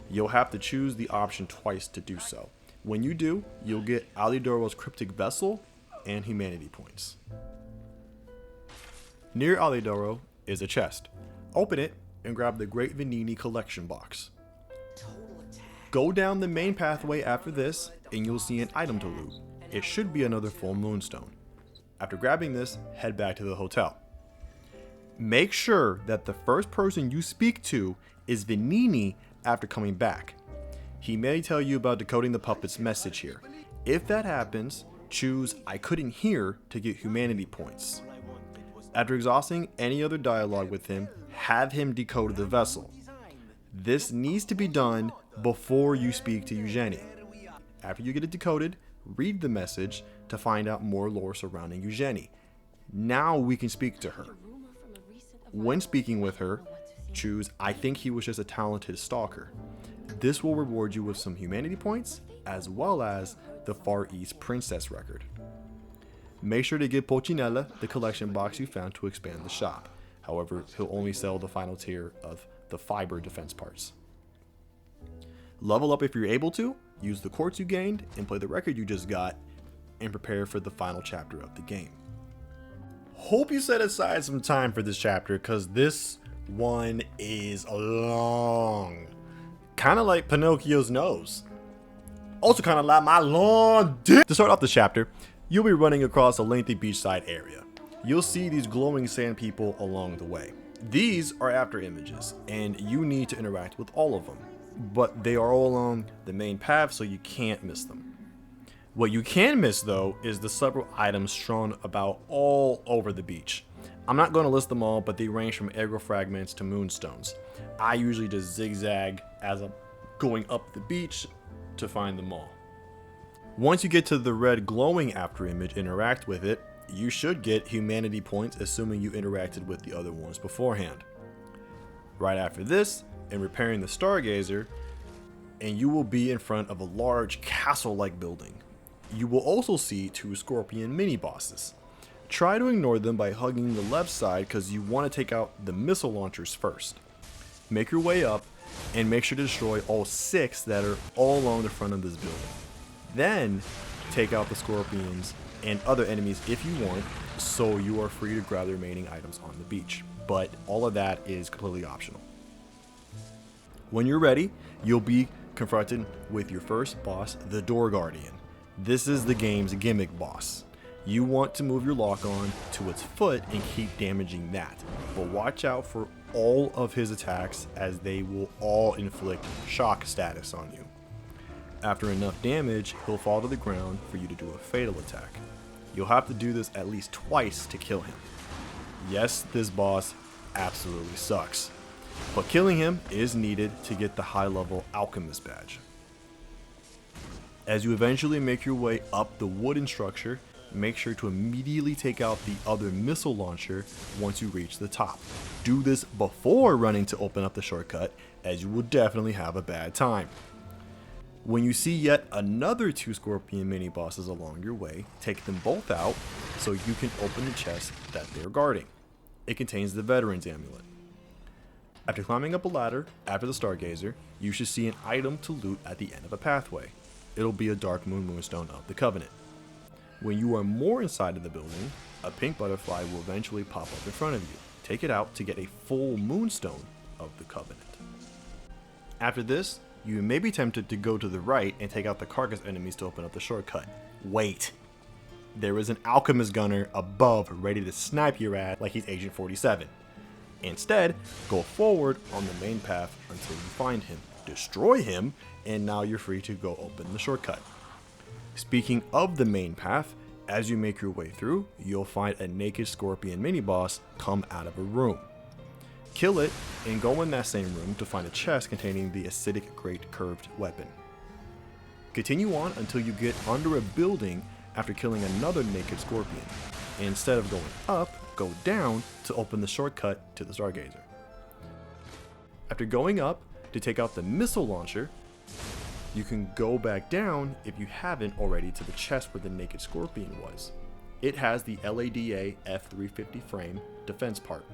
You'll have to choose the option twice to do so. When you do, you'll get Alidoro's Cryptic Vessel and Humanity Points. Near Alidoro is a chest. Open it and grab the Great Venini collection box. Go down the main pathway after this, and you'll see an item to loot. It should be another full moonstone. After grabbing this, head back to the hotel. Make sure that the first person you speak to is Venini after coming back. He may tell you about decoding the puppet's message here. If that happens, choose I couldn't hear to get humanity points. After exhausting any other dialogue with him, have him decode the vessel. This needs to be done before you speak to Eugenie. After you get it decoded, read the message to find out more lore surrounding Eugenie. Now we can speak to her. When speaking with her, choose I think he was just a talented stalker. This will reward you with some humanity points as well as the Far East Princess record. Make sure to give Pochinella the collection box you found to expand the shop. However, he'll only sell the final tier of the fiber defense parts. Level up if you're able to, use the quartz you gained, and play the record you just got, and prepare for the final chapter of the game. Hope you set aside some time for this chapter, because this one is long. Kind of like Pinocchio's nose. Also kind of like my long dick. To start off this chapter, you'll be running across a lengthy beachside area. You'll see these glowing sand people along the way. These are after images, and you need to interact with all of them. But they are all along the main path, so you can't miss them. What you can miss, though, is the several items strewn about all over the beach. I'm not going to list them all, but they range from aggro fragments to moonstones. I usually just zigzag as I'm going up the beach to find them all. Once you get to the red glowing after image, interact with it, you should get humanity points, assuming you interacted with the other ones beforehand. Right after this, and repairing the Stargazer, and you will be in front of a large castle-like building. You will also see 2 scorpion mini-bosses. Try to ignore them by hugging the left side because you want to take out the missile launchers first. Make your way up and make sure to destroy all 6 that are all along the front of this building. Then take out the scorpions and other enemies if you want, so you are free to grab the remaining items on the beach. But all of that is completely optional. When you're ready, you'll be confronted with your first boss, the Door Guardian. This is the game's gimmick boss. You want to move your lock on to its foot and keep damaging that, but watch out for all of his attacks as they will all inflict shock status on you. After enough damage, he'll fall to the ground for you to do a fatal attack. You'll have to do this at least twice to kill him. Yes, this boss absolutely sucks, but killing him is needed to get the high level Alchemist badge. As you eventually make your way up the wooden structure, make sure to immediately take out the other missile launcher once you reach the top. Do this before running to open up the shortcut, as you will definitely have a bad time. When you see yet another 2 Scorpion mini bosses along your way, take them both out so you can open the chest that they're guarding. It contains the Veteran's Amulet. After climbing up a ladder after the Stargazer, you should see an item to loot at the end of a pathway. It'll be a Dark Moon Moonstone of the Covenant. When you are more inside of the building, a pink butterfly will eventually pop up in front of you. Take it out to get a full Moonstone of the Covenant. After this, you may be tempted to go to the right and take out the carcass enemies to open up the shortcut. Wait! There is an Alchemist Gunner above ready to snipe your ass like he's Agent 47. Instead, go forward on the main path until you find him, destroy him, and now you're free to go open the shortcut. Speaking of the main path, as you make your way through, you'll find a naked Scorpion mini-boss come out of a room. Kill it, and go in that same room to find a chest containing the acidic great curved weapon. Continue on until you get under a building after killing another naked Scorpion. Instead of going up, go down to open the shortcut to the Stargazer. After going up to take out the missile launcher, you can go back down if you haven't already to the chest where the naked Scorpion was. It has the LADA F350 frame defense part.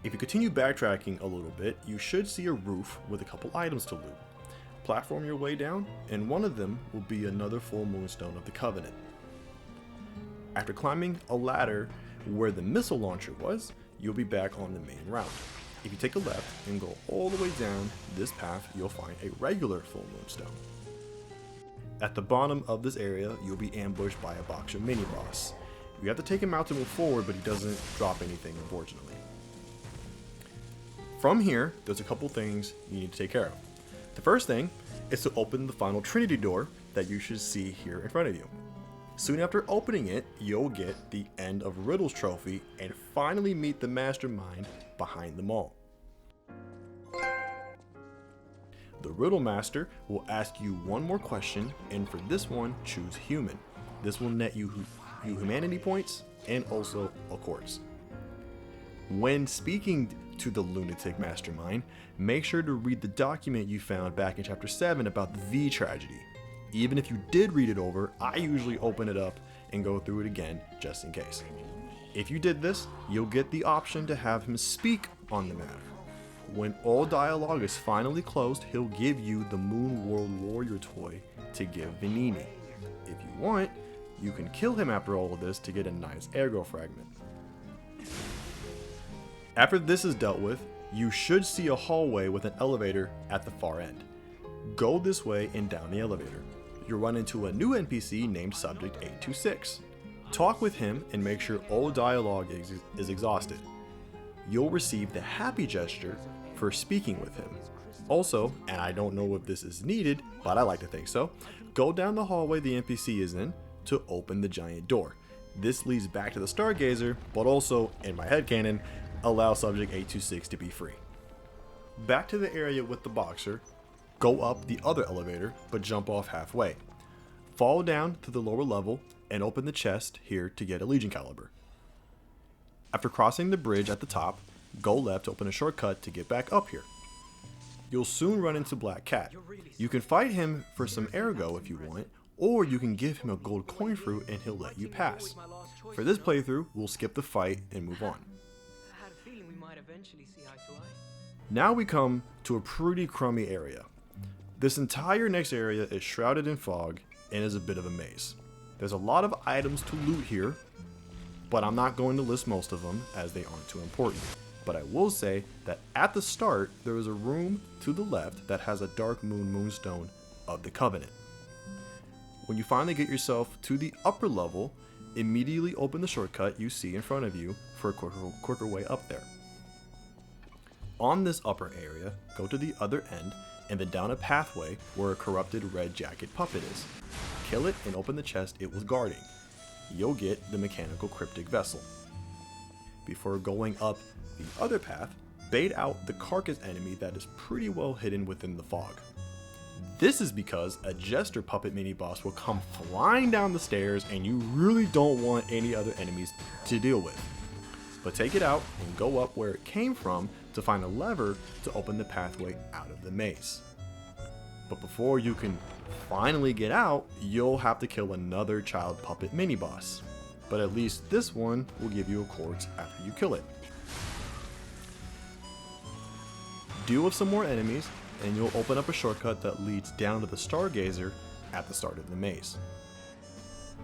If you continue backtracking a little bit, you should see a roof with a couple items to loot. Platform your way down, and one of them will be another full Moonstone of the Covenant. After climbing a ladder where the missile launcher was, you'll be back on the main route. If you take a left and go all the way down this path, you'll find a regular full Moonstone. At the bottom of this area, you'll be ambushed by a Boxer mini-boss. You have to take him out to move forward, but he doesn't drop anything, unfortunately. From here, there's a couple things you need to take care of. The first thing is to open the final Trinity door that you should see here in front of you. Soon after opening it, you'll get the End of Riddles trophy and finally meet the mastermind behind them all. The Riddle Master will ask you one more question, and for this one, choose Human. This will net you humanity points and also a quartz. When speaking to the Lunatic Mastermind, make sure to read the document you found back in Chapter 7 about the V tragedy. Even if you did read it over, I usually open it up and go through it again just in case. If you did this, you'll get the option to have him speak on the matter. When all dialogue is finally closed, he'll give you the Moon World Warrior toy to give Venini. If you want, you can kill him after all of this to get a nice ergo fragment. After this is dealt with, you should see a hallway with an elevator at the far end. Go this way and down the elevator. You'll run into a new NPC named Subject 826. Talk with him and make sure all dialogue is exhausted. You'll receive the happy gesture for speaking with him. Also, and I don't know if this is needed, but I like to think so, go down the hallway the NPC is in to open the giant door. This leads back to the Stargazer, but also, in my headcanon, allow Subject 826 to be free. Back to the area with the Boxer, go up the other elevator, but jump off halfway. Fall down to the lower level and open the chest here to get a Legion Caliber. After crossing the bridge at the top, go left to open a shortcut to get back up here. You'll soon run into Black Cat. You can fight him for some ergo if you want, or you can give him a gold coin fruit and he'll let you pass. For this playthrough, we'll skip the fight and move on. Now we come to a pretty crummy area. This entire next area is shrouded in fog and is a bit of a maze. There's a lot of items to loot here, but I'm not going to list most of them as they aren't too important. But I will say that at the start, there is a room to the left that has a Dark Moon Moonstone of the Covenant. When you finally get yourself to the upper level, immediately open the shortcut you see in front of you for a quicker way up there. On this upper area, go to the other end and then down a pathway where a corrupted red jacket puppet is. Kill it and open the chest it was guarding. You'll get the mechanical cryptic vessel. Before going up the other path, bait out the carcass enemy that is pretty well hidden within the fog. This is because a jester puppet mini boss will come flying down the stairs and you really don't want any other enemies to deal with. But take it out and go up where it came from to find a lever to open the pathway out of the maze. But before you can finally get out, you'll have to kill another child puppet mini boss. But at least this one will give you a quartz after you kill it. Deal with some more enemies and you'll open up a shortcut that leads down to the Stargazer at the start of the maze.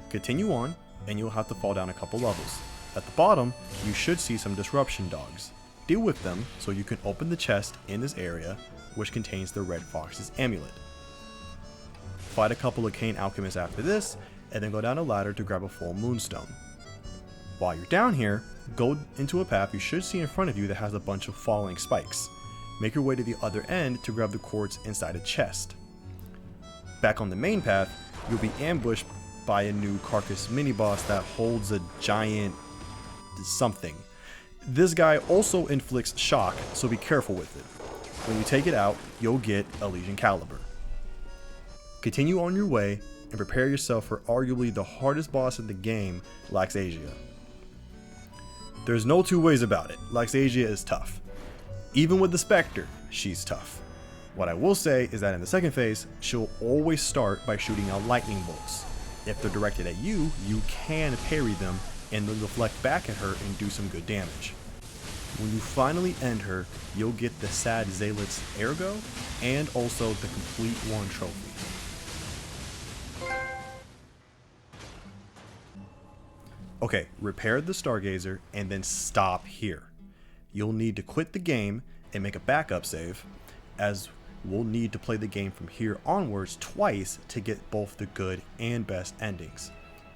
Continue on and you'll have to fall down a couple levels. At the bottom, you should see some disruption dogs. Deal with them so you can open the chest in this area, which contains the Red Fox's amulet. Fight a couple of Cane Alchemists after this, and then go down a ladder to grab a full moonstone. While you're down here, go into a path you should see in front of you that has a bunch of falling spikes. Make your way to the other end to grab the quartz inside a chest. Back on the main path, you'll be ambushed by a new carcass mini boss that holds a giant something. This guy also inflicts shock, so be careful with it. When you take it out, you'll get Elysion Caliber. Continue on your way and prepare yourself for arguably the hardest boss in the game, Laxasia. There's no two ways about it, Laxasia is tough. Even with the Spectre, she's tough. What I will say is that in the second phase, she'll always start by shooting out lightning bolts. If they're directed at you, you can parry them and then deflect back at her and do some good damage. When you finally end her, you'll get the Sad Zealot's Ergo and also the Complete One trophy. Okay, repair the Stargazer and then stop here. You'll need to quit the game and make a backup save, as we'll need to play the game from here onwards twice to get both the good and best endings.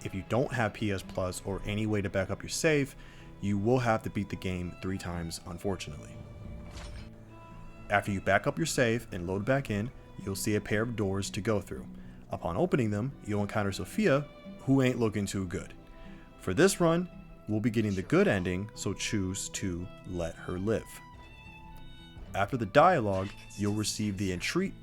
If you don't have PS Plus or any way to back up your save, you will have to beat the game 3 times, unfortunately. After you back up your save and load back in, you'll see a pair of doors to go through. Upon opening them, you'll encounter Sophia, who ain't looking too good. For this run, we'll be getting the good ending, so choose to let her live. After the dialogue, you'll receive the entreat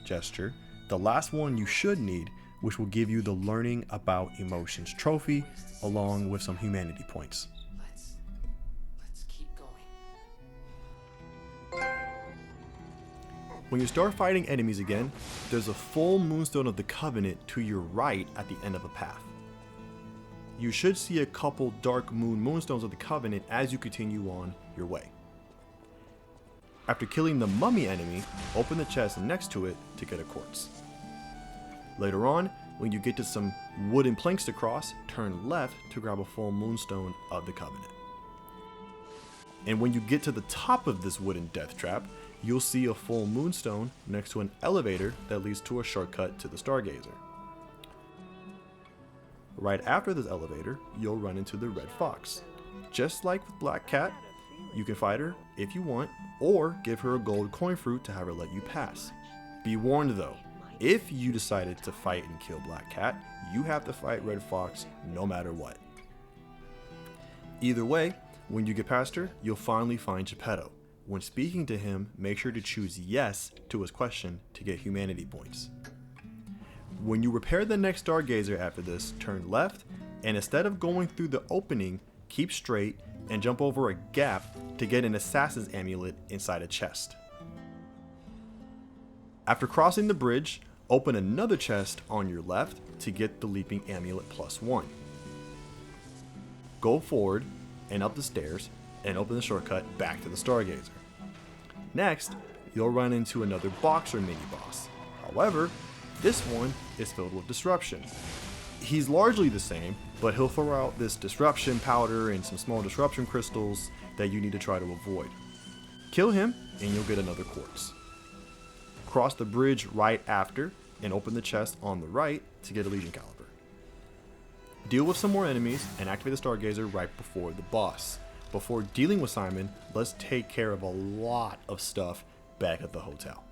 gesture, the last one you should need, which will give you the Learning About Emotions trophy, along with some humanity points. Let's keep going. When you start fighting enemies again, there's a full Moonstone of the Covenant to your right at the end of a path. You should see a couple Dark Moon Moonstones of the Covenant as you continue on your way. After killing the mummy enemy, open the chest next to it to get a quartz. Later on, when you get to some wooden planks to cross, turn left to grab a full Moonstone of the Covenant. And when you get to the top of this wooden death trap, you'll see a full Moonstone next to an elevator that leads to a shortcut to the Stargazer. Right after this elevator, you'll run into the Red Fox. Just like with Black Cat, you can fight her if you want, or give her a gold coin fruit to have her let you pass. Be warned though, if you decided to fight and kill Black Cat, you have to fight Red Fox no matter what. Either way, when you get past her, you'll finally find Geppetto. When speaking to him, make sure to choose yes to his question to get humanity points. When you repair the next Stargazer after this, turn left, and instead of going through the opening, keep straight and jump over a gap to get an Assassin's Amulet inside a chest. After crossing the bridge, open another chest on your left to get the Leaping Amulet +1. Go forward and up the stairs and open the shortcut back to the Stargazer. Next, you'll run into another Boxer mini-boss. However, this one is filled with disruption. He's largely the same, but he'll throw out this disruption powder and some small disruption crystals that you need to try to avoid. Kill him and you'll get another quartz. Cross the bridge right after and open the chest on the right to get Elysion Caliber. Deal with some more enemies and activate the Stargazer right before the boss. Before dealing with Simon, let's take care of a lot of stuff back at the hotel.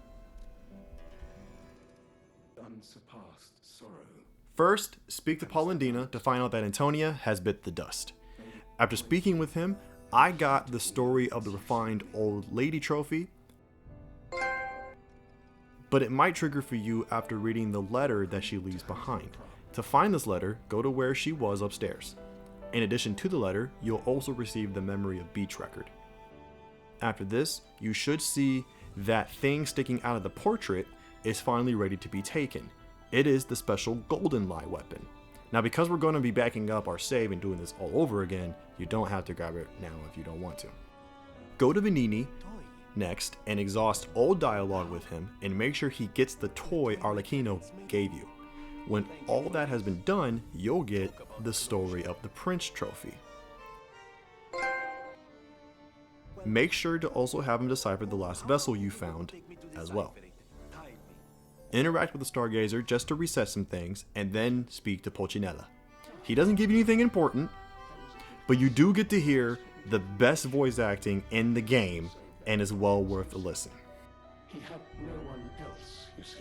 unsurpassed sorrow. First, speak to Polendina to find out that Antonia has bit the dust. After speaking with him, I got the story of the refined old lady trophy, but it might trigger for you after reading the letter that she leaves behind. To find this letter, go to where she was upstairs. In addition to the letter, you'll also receive the Memory of Beach record. After this, you should see that thing sticking out of the portrait is finally ready to be taken. It is the special golden lie weapon. Now, because we're going to be backing up our save and doing this all over again, you don't have to grab it now if you don't want to. Go to Venini next and exhaust all dialogue with him and make sure he gets the toy Arlecchino gave you. When all that has been done, you'll get the Story of the Prince trophy. Make sure to also have him decipher the last vessel you found as well. Interact with the Stargazer just to reset some things, and then speak to Pulcinella. He doesn't give you anything important, but you do get to hear the best voice acting in the game, and is well worth a listen. He had no one else, you see.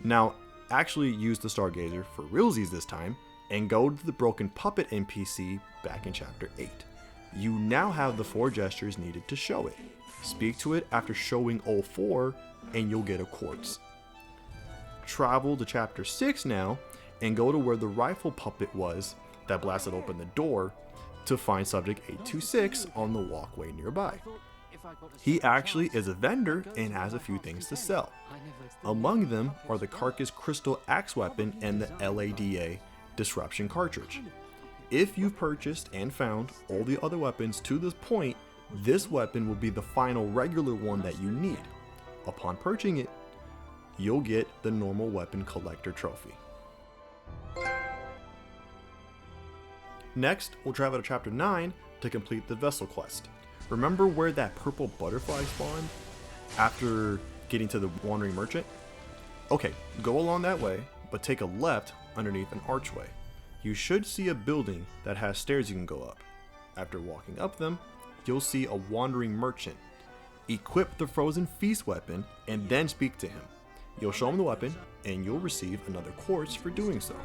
Now, actually use the Stargazer for realsies this time, and go to the broken puppet NPC back in Chapter 8. You now have the 4 gestures needed to show it. Speak to it after showing all 4, and you'll get a quartz. Travel to Chapter 6 now, and go to where the rifle puppet was that blasted open the door to find Subject 826 on the walkway nearby. He actually is a vendor and has a few things to sell. Among them are the Carcass Crystal Axe weapon and the LADA Disruption cartridge. If you've purchased and found all the other weapons to this point, this weapon will be the final regular one that you need. Upon purchasing it, you'll get the normal weapon collector trophy. Next, we'll travel to Chapter 9 to complete the vessel quest. Remember where that purple butterfly spawned after getting to the Wandering Merchant? Okay, go along that way, but take a left underneath an archway. You should see a building that has stairs you can go up. After walking up them, you'll see a Wandering Merchant. Equip the Frozen Feast weapon and then speak to him. You'll show him the weapon, and you'll receive another quartz for doing so.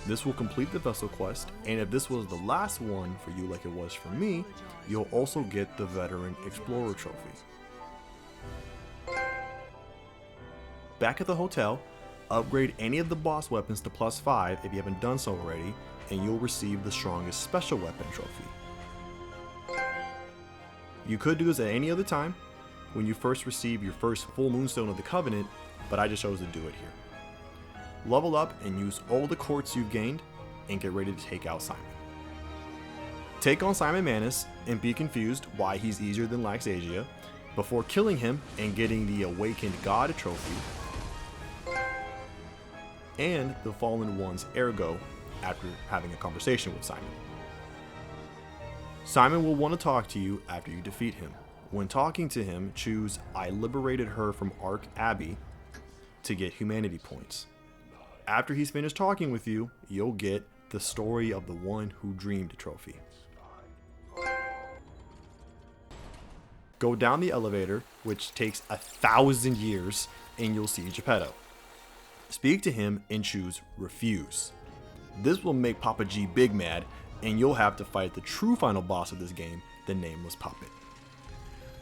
This will complete the vessel quest, and if this was the last one for you like it was for me, you'll also get the Veteran Explorer trophy. Back at the hotel, upgrade any of the boss weapons to +5 if you haven't done so already, and you'll receive the strongest special weapon trophy. You could do this at any other time, when you first receive your first full moonstone of the Covenant, but I just chose to do it here. Level up and use all the quartz you've gained, and get ready to take out Simon. Take on Simon Manus and be confused why he's easier than Laxasia, before killing him and getting the Awakened God trophy, and the Fallen One's Ergo after having a conversation with Simon. Simon will want to talk to you after you defeat him. When talking to him, choose I liberated her from Arca Abbey to get humanity points. After he's finished talking with you, you'll get the Story of the One Who Dreamed trophy. Go down the elevator, which takes 1,000 years, and you'll see Geppetto. Speak to him and choose Refuse. This will make Papa G big mad, and you'll have to fight the true final boss of this game, the Nameless Puppet.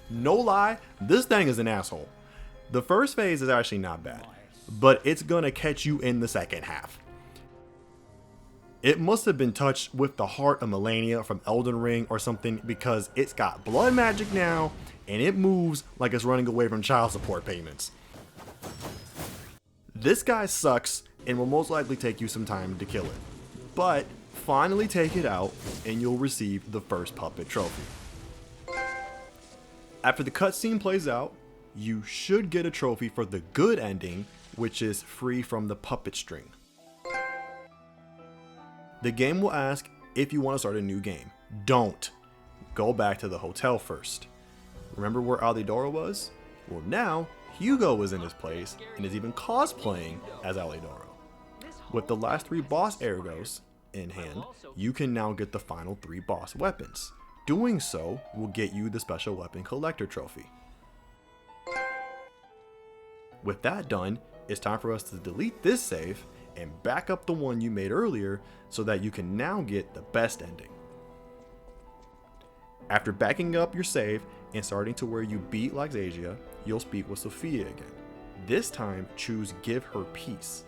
No lie, this thing is an asshole. The first phase is actually not bad, but it's gonna catch you in the second half. It must have been touched with the heart of Melania from Elden Ring or something, because it's got blood magic now, and it moves like it's running away from child support payments. This guy sucks and will most likely take you some time to kill it, but finally take it out and you'll receive the first puppet trophy. After the cutscene plays out, you should get a trophy for the good ending, which is free from the puppet string. The game will ask if you want to start a new game. Don't. Go back to the hotel first. Remember where Alidoro was? Well, now Hugo is in his place and is even cosplaying as Alidoro. With the last 3 boss ergos in hand, you can now get the final 3 boss weapons. Doing so will get you the special weapon collector trophy. With that done, it's time for us to delete this save and back up the one you made earlier so that you can now get the best ending. After backing up your save and starting to where you beat Lysasia, you'll speak with Sophia again. This time, choose Give Her Peace.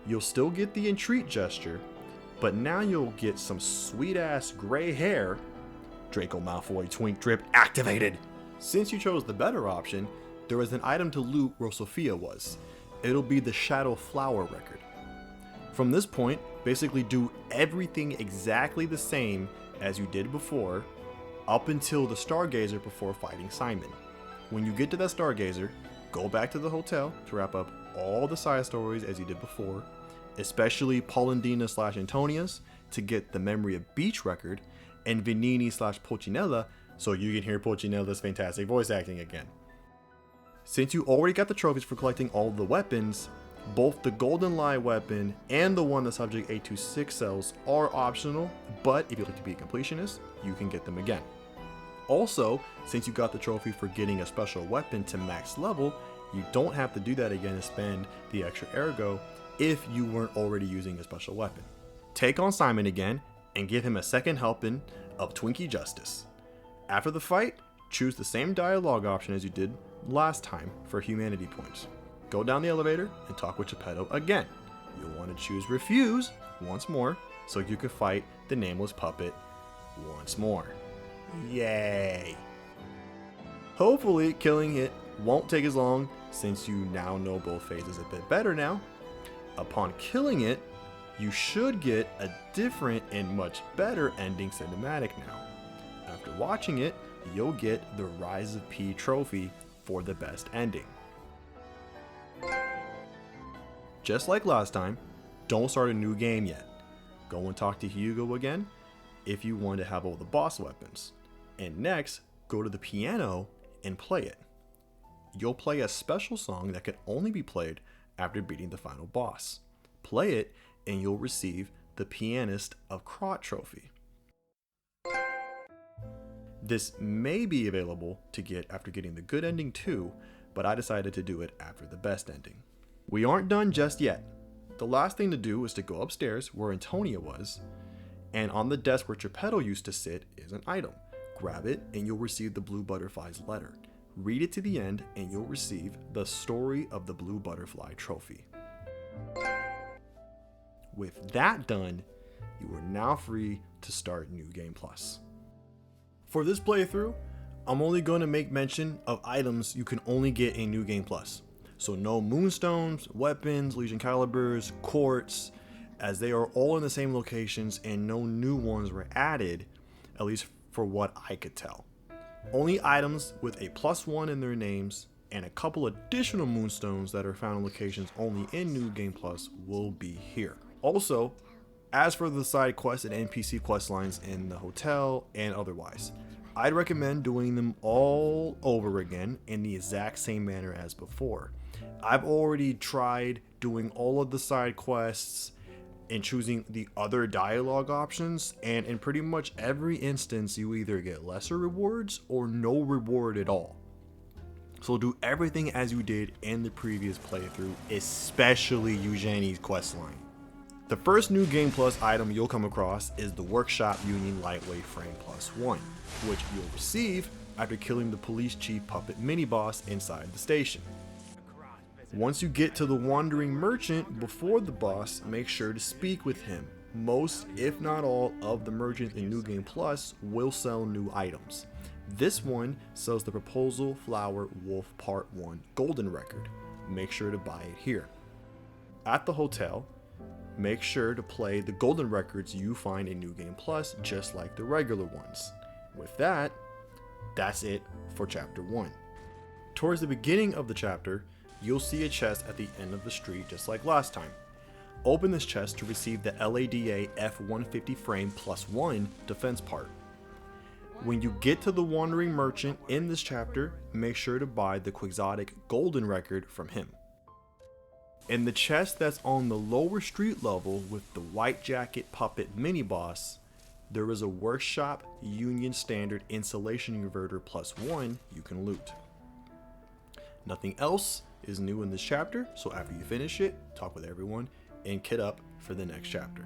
You'll still get the entreat gesture, but now you'll get some sweet ass gray hair. Draco Malfoy Twink Drip activated! Since you chose the better option, there is an item to loot where Sophia was. It'll be the Shadow Flower record. From this point, basically do everything exactly the same as you did before, up until the Stargazer before fighting Simon. When you get to that Stargazer, go back to the hotel to wrap up all the side stories as you did before, especially Polendina / Antonia's to get the Memory of Beach record, and Venini / Pulcinella so you can hear Pulcinella's fantastic voice acting again. Since you already got the trophies for collecting all the weapons, both the Golden Lie weapon and the one the Subject 826 sells are optional, but if you like to be a completionist, you can get them again. Also, since you got the trophy for getting a special weapon to max level, you don't have to do that again and spend the extra ergo if you weren't already using a special weapon. Take on Simon again and give him a second helping of Twinkie Justice. After the fight, choose the same dialogue option as you did last time for humanity points. Go down the elevator and talk with Geppetto again. You'll want to choose Refuse once more so you can fight the nameless puppet once more. Yay! Hopefully killing it won't take as long since you now know both phases a bit better now. Upon killing it, you should get a different and much better ending cinematic now. After watching it, you'll get the Rise of P trophy for the best ending. Just like last time, don't start a new game yet. Go and talk to Hugo again if you want to have all the boss weapons. And next, go to the piano and play it. You'll play a special song that can only be played after beating the final boss. Play it and you'll receive the Pianist of Krat trophy. This may be available to get after getting the good ending too, but I decided to do it after the best ending. We aren't done just yet. The last thing to do is to go upstairs where Antonia was, and on the desk where Geppetto used to sit is an item. Grab it and you'll receive the Blue Butterfly's letter. Read it to the end and you'll receive the Story of the Blue Butterfly trophy. With that done, you are now free to start New Game Plus. For this playthrough, I'm only going to make mention of items you can only get in New Game Plus. So no Moonstones, weapons, Legion Calibers, quartz, as they are all in the same locations and no new ones were added, at least for what I could tell. Only items with a +1 in their names and a couple additional Moonstones that are found in locations only in New Game Plus will be here. Also, as for the side quests and NPC quest lines in the hotel and otherwise, I'd recommend doing them all over again in the exact same manner as before. I've already tried doing all of the side quests and choosing the other dialogue options, and in pretty much every instance you either get lesser rewards or no reward at all. So do everything as you did in the previous playthrough, especially Eugenie's questline. The first New Game Plus item you'll come across is the Workshop Union Lightweight Frame +1, which you'll receive after killing the police chief puppet mini-boss inside the station. Once you get to the Wandering Merchant before the boss, make sure to speak with him. Most, if not all, of the merchants in New Game Plus will sell new items. This one sells the Proposal Flower Wolf Part 1 Golden Record. Make sure to buy it here. At the hotel, make sure to play the golden records you find in New Game Plus just like the regular ones. With that, that's it for Chapter 1. Towards the beginning of the chapter, you'll see a chest at the end of the street just like last time. Open this chest to receive the LADA F150 frame +1 defense part. When you get to the Wandering Merchant in this chapter, make sure to buy the Quixotic Golden Record from him. In the chest that's on the lower street level with the White Jacket Puppet mini-boss, there is a Workshop Union Standard Insulation Inverter +1 you can loot. Nothing else is new in this chapter, so after you finish it, talk with everyone and kit up for the next chapter.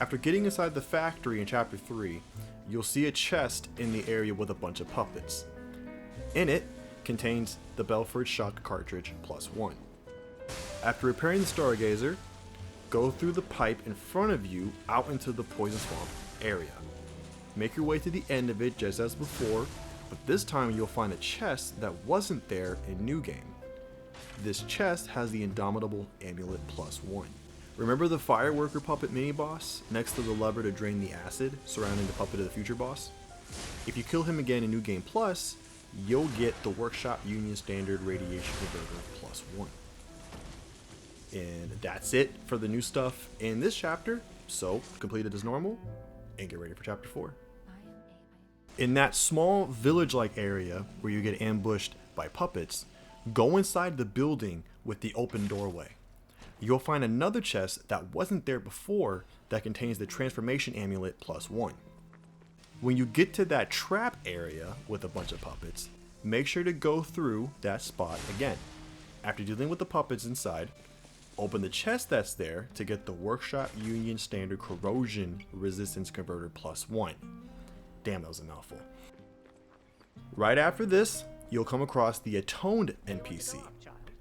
After getting inside the factory in chapter 3, you'll see a chest in the area with a bunch of puppets. In it contains the Belford Shock cartridge +1. After repairing the Stargazer, go through the pipe in front of you out into the Poison Swamp area. Make your way to the end of it just as before, but this time you'll find a chest that wasn't there in New Game. This chest has the Indomitable Amulet +1. Remember the Fireworker puppet mini-boss next to the lever to drain the acid surrounding the puppet of the future boss? If you kill him again in New Game Plus, you'll get the Workshop Union Standard Radiation Converter +1. And that's it for the new stuff in this chapter, so complete it as normal and get ready for chapter 4. In that small village-like area where you get ambushed by puppets, go inside the building with the open doorway. You'll find another chest that wasn't there before that contains the Transformation Amulet +1. When you get to that trap area with a bunch of puppets, make sure to go through that spot again. After dealing with the puppets inside, open the chest that's there to get the Workshop Union Standard Corrosion Resistance Converter +1. Damn, that was a mouthful. Right after this, you'll come across the Atoned NPC.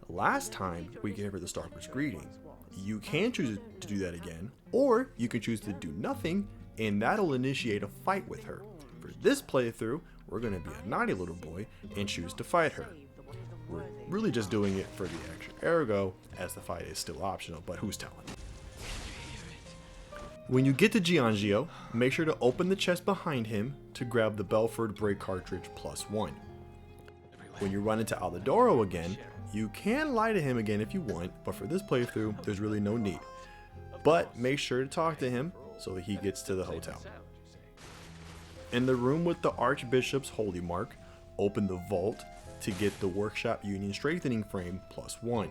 Last time we gave her the Starper's Greeting. You can choose to do that again, or you can choose to do nothing, and that'll initiate a fight with her. For this playthrough, we're going to be a naughty little boy and choose to fight her. We're really just doing it for the extra ergo, as the fight is still optional, but who's telling? When you get to Giangio, make sure to open the chest behind him to grab the Belford Break cartridge +1. When you run into Alidoro again, you can lie to him again if you want, but for this playthrough, there's really no need. But make sure to talk to him so that he gets to the hotel. In the room with the Archbishop's Holy Mark, open the vault to get the Workshop Union Strengthening Frame +1.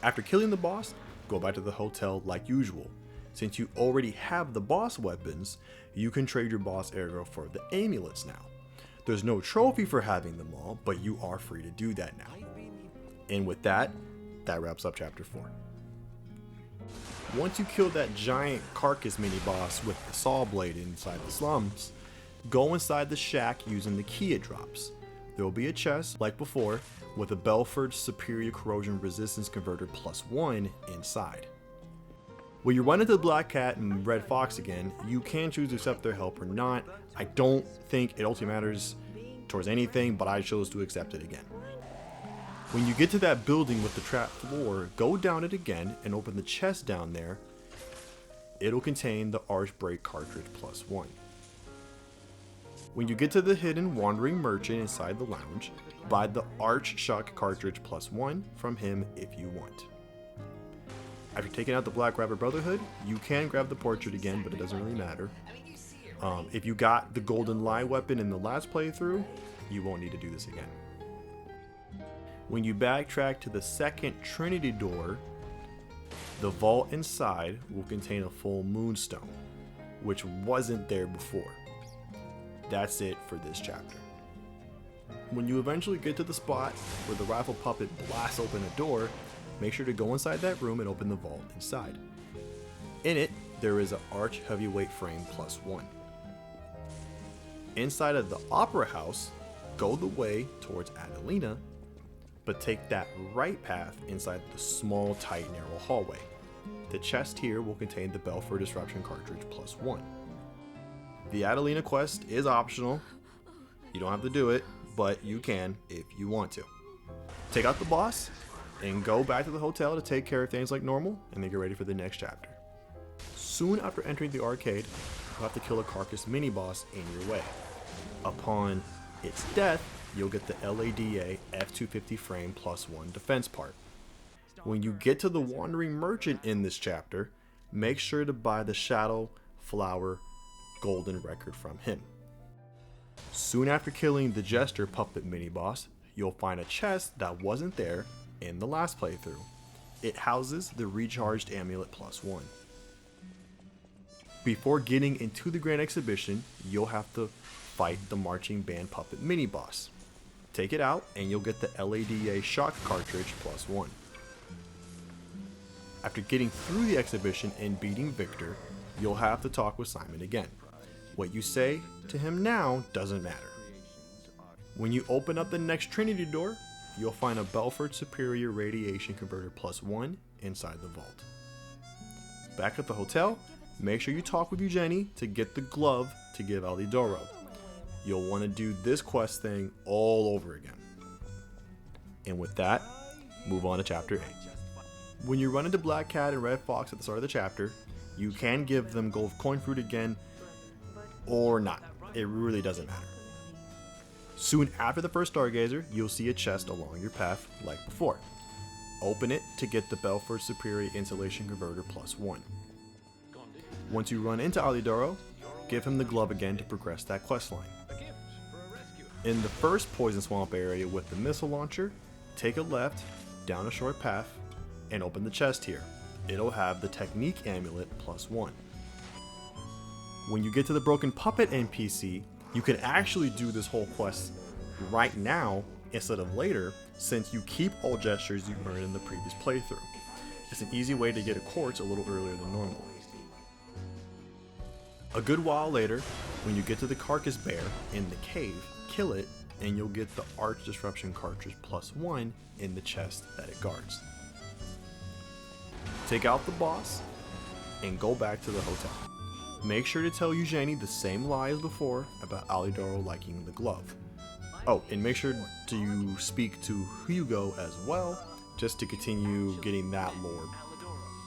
After killing the boss, go back to the hotel like usual. Since you already have the boss weapons, you can trade your boss ergo for the amulets now. There's no trophy for having them all, but you are free to do that now. And with that wraps up chapter 4. Once you kill that giant carcass mini-boss with the saw blade inside the slums, go inside the shack using the key it drops. There will be a chest, like before, with a Belford Superior Corrosion Resistance Converter +1 inside. When you run into the Black Cat and Red Fox again, you can choose to accept their help or not. I don't think it ultimately matters towards anything, but I chose to accept it again. When you get to that building with the trap floor, go down it again and open the chest down there. It'll contain the Archbreak cartridge +1. When you get to the hidden Wandering Merchant inside the lounge, buy the Arch Shock cartridge +1 from him if you want. After taking out the Black Rabbit Brotherhood, you can grab the portrait again, but it doesn't really matter. If you got the Golden Lie weapon in the last playthrough, you won't need to do this again. When you backtrack to the second Trinity door, the vault inside will contain a full Moonstone, which wasn't there before. That's it for this chapter. When you eventually get to the spot where the rifle puppet blasts open a door, make sure to go inside that room and open the vault inside. In it, there is an Arch Heavyweight Frame +1. Inside of the Opera House, go the way towards Adelina, but take that right path inside the small, tight, narrow hallway. The chest here will contain the Belford Disruption cartridge +1. The Adelina quest is optional. You don't have to do it, but you can if you want to. Take out the boss and go back to the hotel to take care of things like normal, and then get ready for the next chapter. Soon after entering the arcade, you'll have to kill a carcass mini-boss in your way. Upon its death, you'll get the LADA F250 frame +1 defense part. When you get to the Wandering Merchant in this chapter, make sure to buy the Shadow Flower Golden Record from him. Soon after killing the Jester puppet mini-boss, you'll find a chest that wasn't there in the last playthrough. It houses the Recharged Amulet +1. Before getting into the Grand Exhibition, you'll have to fight the Marching Band puppet mini-boss. Take it out and you'll get the LADA shock cartridge +1. After getting through the exhibition and beating Victor, you'll have to talk with Simon again. What you say to him now doesn't matter. When you open up the next Trinity door, you'll find a Belford Superior Radiation Converter +1 inside the vault. Back at the hotel, make sure you talk with Eugenie to get the glove to give Alidoro. You'll want to do this quest thing all over again. And with that, move on to Chapter 8. When you run into Black Cat and Red Fox at the start of the chapter, you can give them gold coin fruit again, or not. It really doesn't matter. Soon after the first Stargazer, you'll see a chest along your path like before. Open it to get the Belford Superior Insulation Converter +1. Once you run into Alidoro, give him the glove again to progress that quest line. In the first Poison Swamp area with the missile launcher, take a left, down a short path, and open the chest here. It'll have the Technique Amulet +1. When you get to the Broken Puppet NPC, you can actually do this whole quest right now instead of later, since you keep all gestures you earned in the previous playthrough. It's an easy way to get a quartz a little earlier than normal. A good while later, when you get to the Carcass Bear in the cave, kill it, and you'll get the Arch Disruption cartridge +1 in the chest that it guards. Take out the boss, and go back to the hotel. Make sure to tell Eugenie the same lie as before about Alidoro liking the glove. Oh, and make sure to speak to Hugo as well, just to continue getting that lore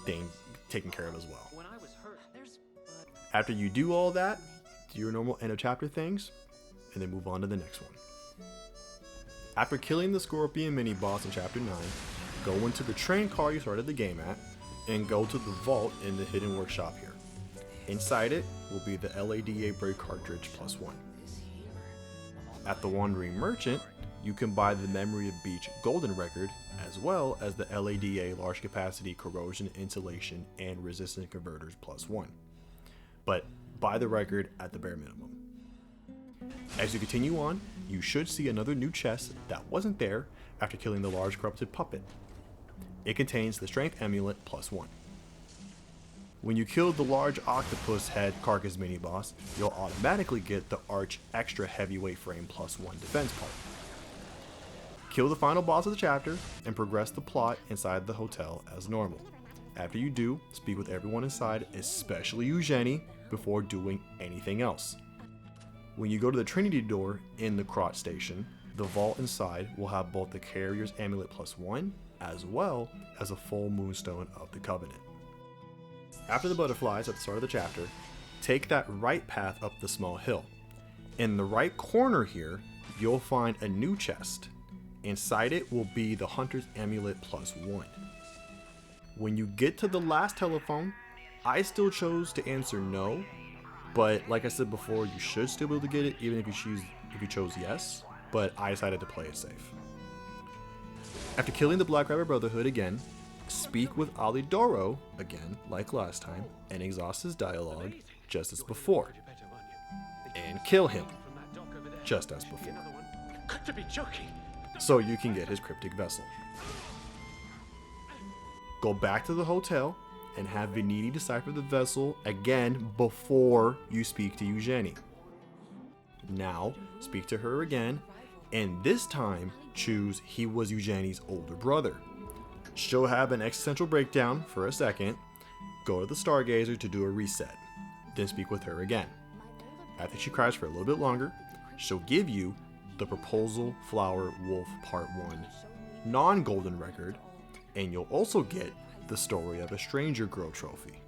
thing taken care of as well. After you do all that, do your normal end of chapter things, and then move on to the next one. After killing the Scorpion mini-boss in chapter 9, go into the train car you started the game at, and go to the vault in the hidden workshop here. Inside it will be the LADA brake cartridge +1. At the Wandering Merchant, you can buy the Memory of Beach Golden Record, as well as the LADA large capacity corrosion, insulation, and resistance converters +1. But buy the record at the bare minimum. As you continue on, you should see another new chest that wasn't there after killing the large corrupted puppet. It contains the Strength Amulet +1. When you kill the large octopus head Carcass mini-boss, you'll automatically get the Arch Extra Heavyweight Frame +1 defense part. Kill the final boss of the chapter and progress the plot inside the hotel as normal. After you do, speak with everyone inside, especially Eugenie, before doing anything else. When you go to the Trinity door in the Krat station, the vault inside will have both the Carrier's Amulet +1 as well as a full Moonstone of the Covenant. After the butterflies at the start of the chapter, take that right path up the small hill. In the right corner here, you'll find a new chest. Inside it will be the Hunter's Amulet +1. When you get to the last telephone, I still chose to answer no, but like I said before, you should still be able to get it even if you chose yes, but I decided to play it safe. After killing the Black Rabbit Brotherhood again, speak with Alidoro again, like last time, and exhaust his dialogue just as before. And kill him, just as before. Got to be joking. So you can get his cryptic vessel. Go back to the hotel and have Venini decipher the vessel again before you speak to Eugenie. Now, speak to her again, and this time choose he was Eugenie's older brother. She'll have an existential breakdown for a second, go to the Stargazer to do a reset, then speak with her again. After she cries for a little bit longer, she'll give you the Proposal Flower Wolf Part 1 non-golden record, and you'll also get the Story of a Stranger Girl trophy.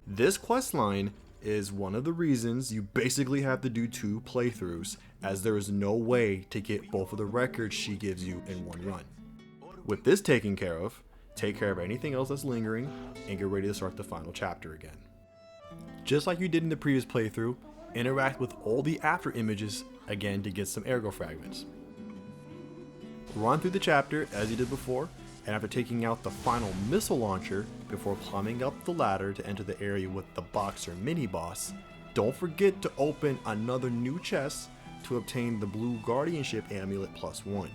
This questline is one of the reasons you basically have to do 2 playthroughs, as there is no way to get both of the records she gives you in one run. With this taken care of, take care of anything else that's lingering, and get ready to start the final chapter again. Just like you did in the previous playthrough, interact with all the after images again to get some ergo fragments. Run through the chapter as you did before, and after taking out the final missile launcher before climbing up the ladder to enter the area with the Boxer mini-boss, don't forget to open another new chest to obtain the blue guardianship amulet +1.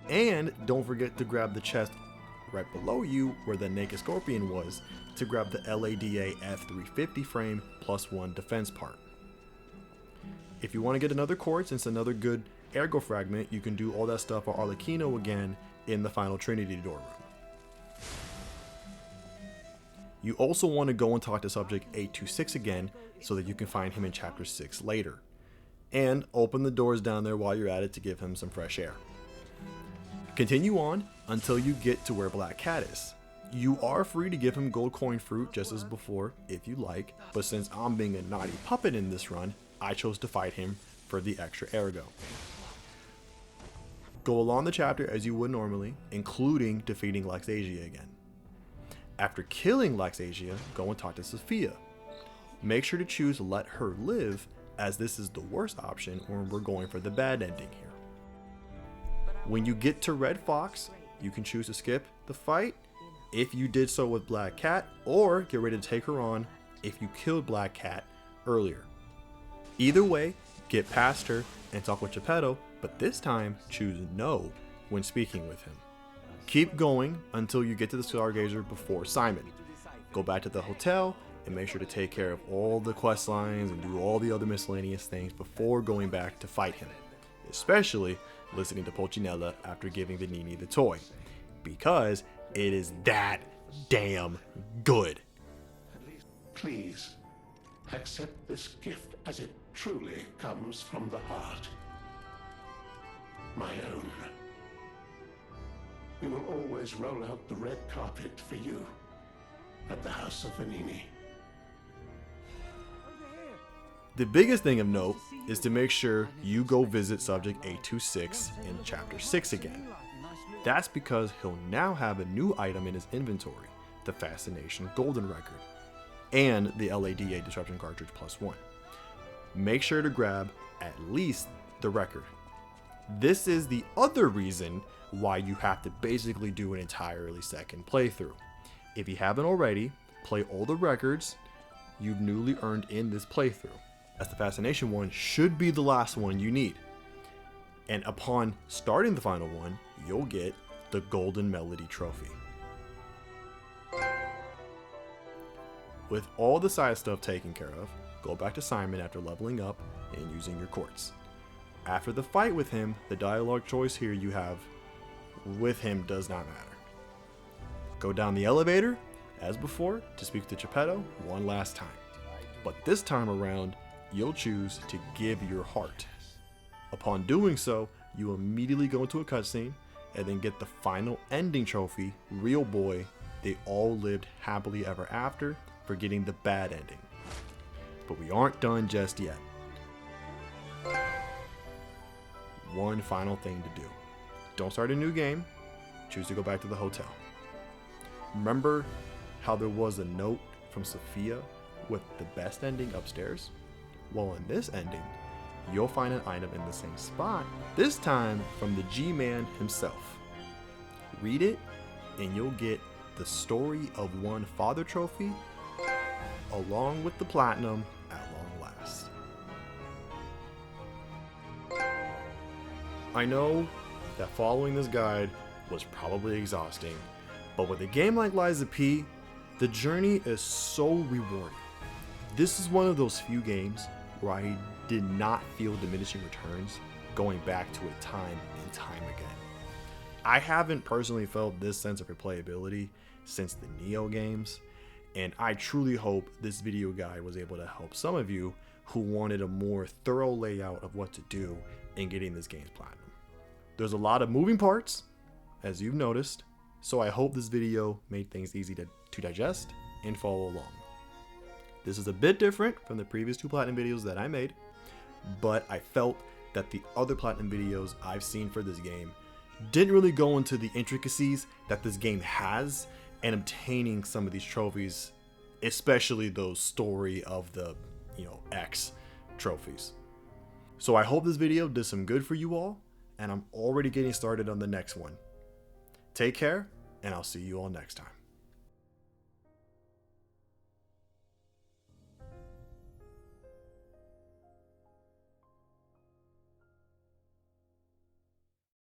And don't forget to grab the chest right below you where the naked scorpion was to grab the LADA F350 frame +1 defense part. If you want to get another quartz and another good ergo fragment, you can do all that stuff at Arlecchino again in the final Trinity door room. You also want to go and talk to subject 826 again so that you can find him in chapter 6 later. And open the doors down there while you're at it to give him some fresh air. Continue on until you get to where Black Cat is. You are free to give him gold coin fruit just as before if you like, but since I'm being a naughty puppet in this run, I chose to fight him for the extra ergo. Go along the chapter as you would normally, including defeating Laxasia again. After killing Laxasia, go and talk to Sophia. Make sure to choose Let Her Live, as this is the worst option or we're going for the bad ending here. When you get to Red Fox, you can choose to skip the fight if you did so with Black Cat, or get ready to take her on if you killed Black Cat earlier. Either way, get past her and talk with Geppetto, but this time choose no when speaking with him. Keep going until you get to the Stargazer before Simon. Go back to the hotel and make sure to take care of all the quest lines and do all the other miscellaneous things before going back to fight him. Especially listening to Pulcinella after giving Venini the toy, because it is that damn good. Please, accept this gift as it truly comes from the heart. My own. We will always roll out the red carpet for you at the House of Venini. The biggest thing of note is to make sure you go visit subject 826 in chapter 6 again. That's because he'll now have a new item in his inventory, the Fascination Golden Record, and the LADA Disruption Cartridge +1. Make sure to grab at least the record. This is the other reason why you have to basically do an entirely second playthrough. If you haven't already, play all the records you've newly earned in this playthrough, as the Fascination one should be the last one you need. And upon starting the final one, you'll get the Golden Melody Trophy. With all the side stuff taken care of, go back to Simon after leveling up and using your quartz. After the fight with him, the dialogue choice here you have with him does not matter. Go down the elevator, as before, to speak to Geppetto one last time. But this time around, you'll choose to give your heart. Upon doing so, you immediately go into a cutscene and then get the final ending trophy, Real Boy, They All Lived Happily Ever After, for getting the bad ending. But we aren't done just yet. One final thing to do. Don't start a new game, choose to go back to the hotel. Remember how there was a note from Sophia with the best ending upstairs? Well, in this ending, you'll find an item in the same spot, this time from the G-Man himself. Read it, and you'll get the Story of One Father trophy, along with the platinum at long last. I know that following this guide was probably exhausting, but with a game like Liza P, the journey is so rewarding. This is one of those few games where I did not feel diminishing returns going back to it time and time again. I haven't personally felt this sense of replayability since the Neo games, and I truly hope this video guide was able to help some of you who wanted a more thorough layout of what to do in getting this game's platinum. There's a lot of moving parts, as you've noticed, so I hope this video made things easy to digest and follow along. This is a bit different from the previous 2 platinum videos that I made, but I felt that the other platinum videos I've seen for this game didn't really go into the intricacies that this game has in obtaining some of these trophies, especially those Story of the, X trophies. So I hope this video did some good for you all, and I'm already getting started on the next one. Take care, and I'll see you all next time.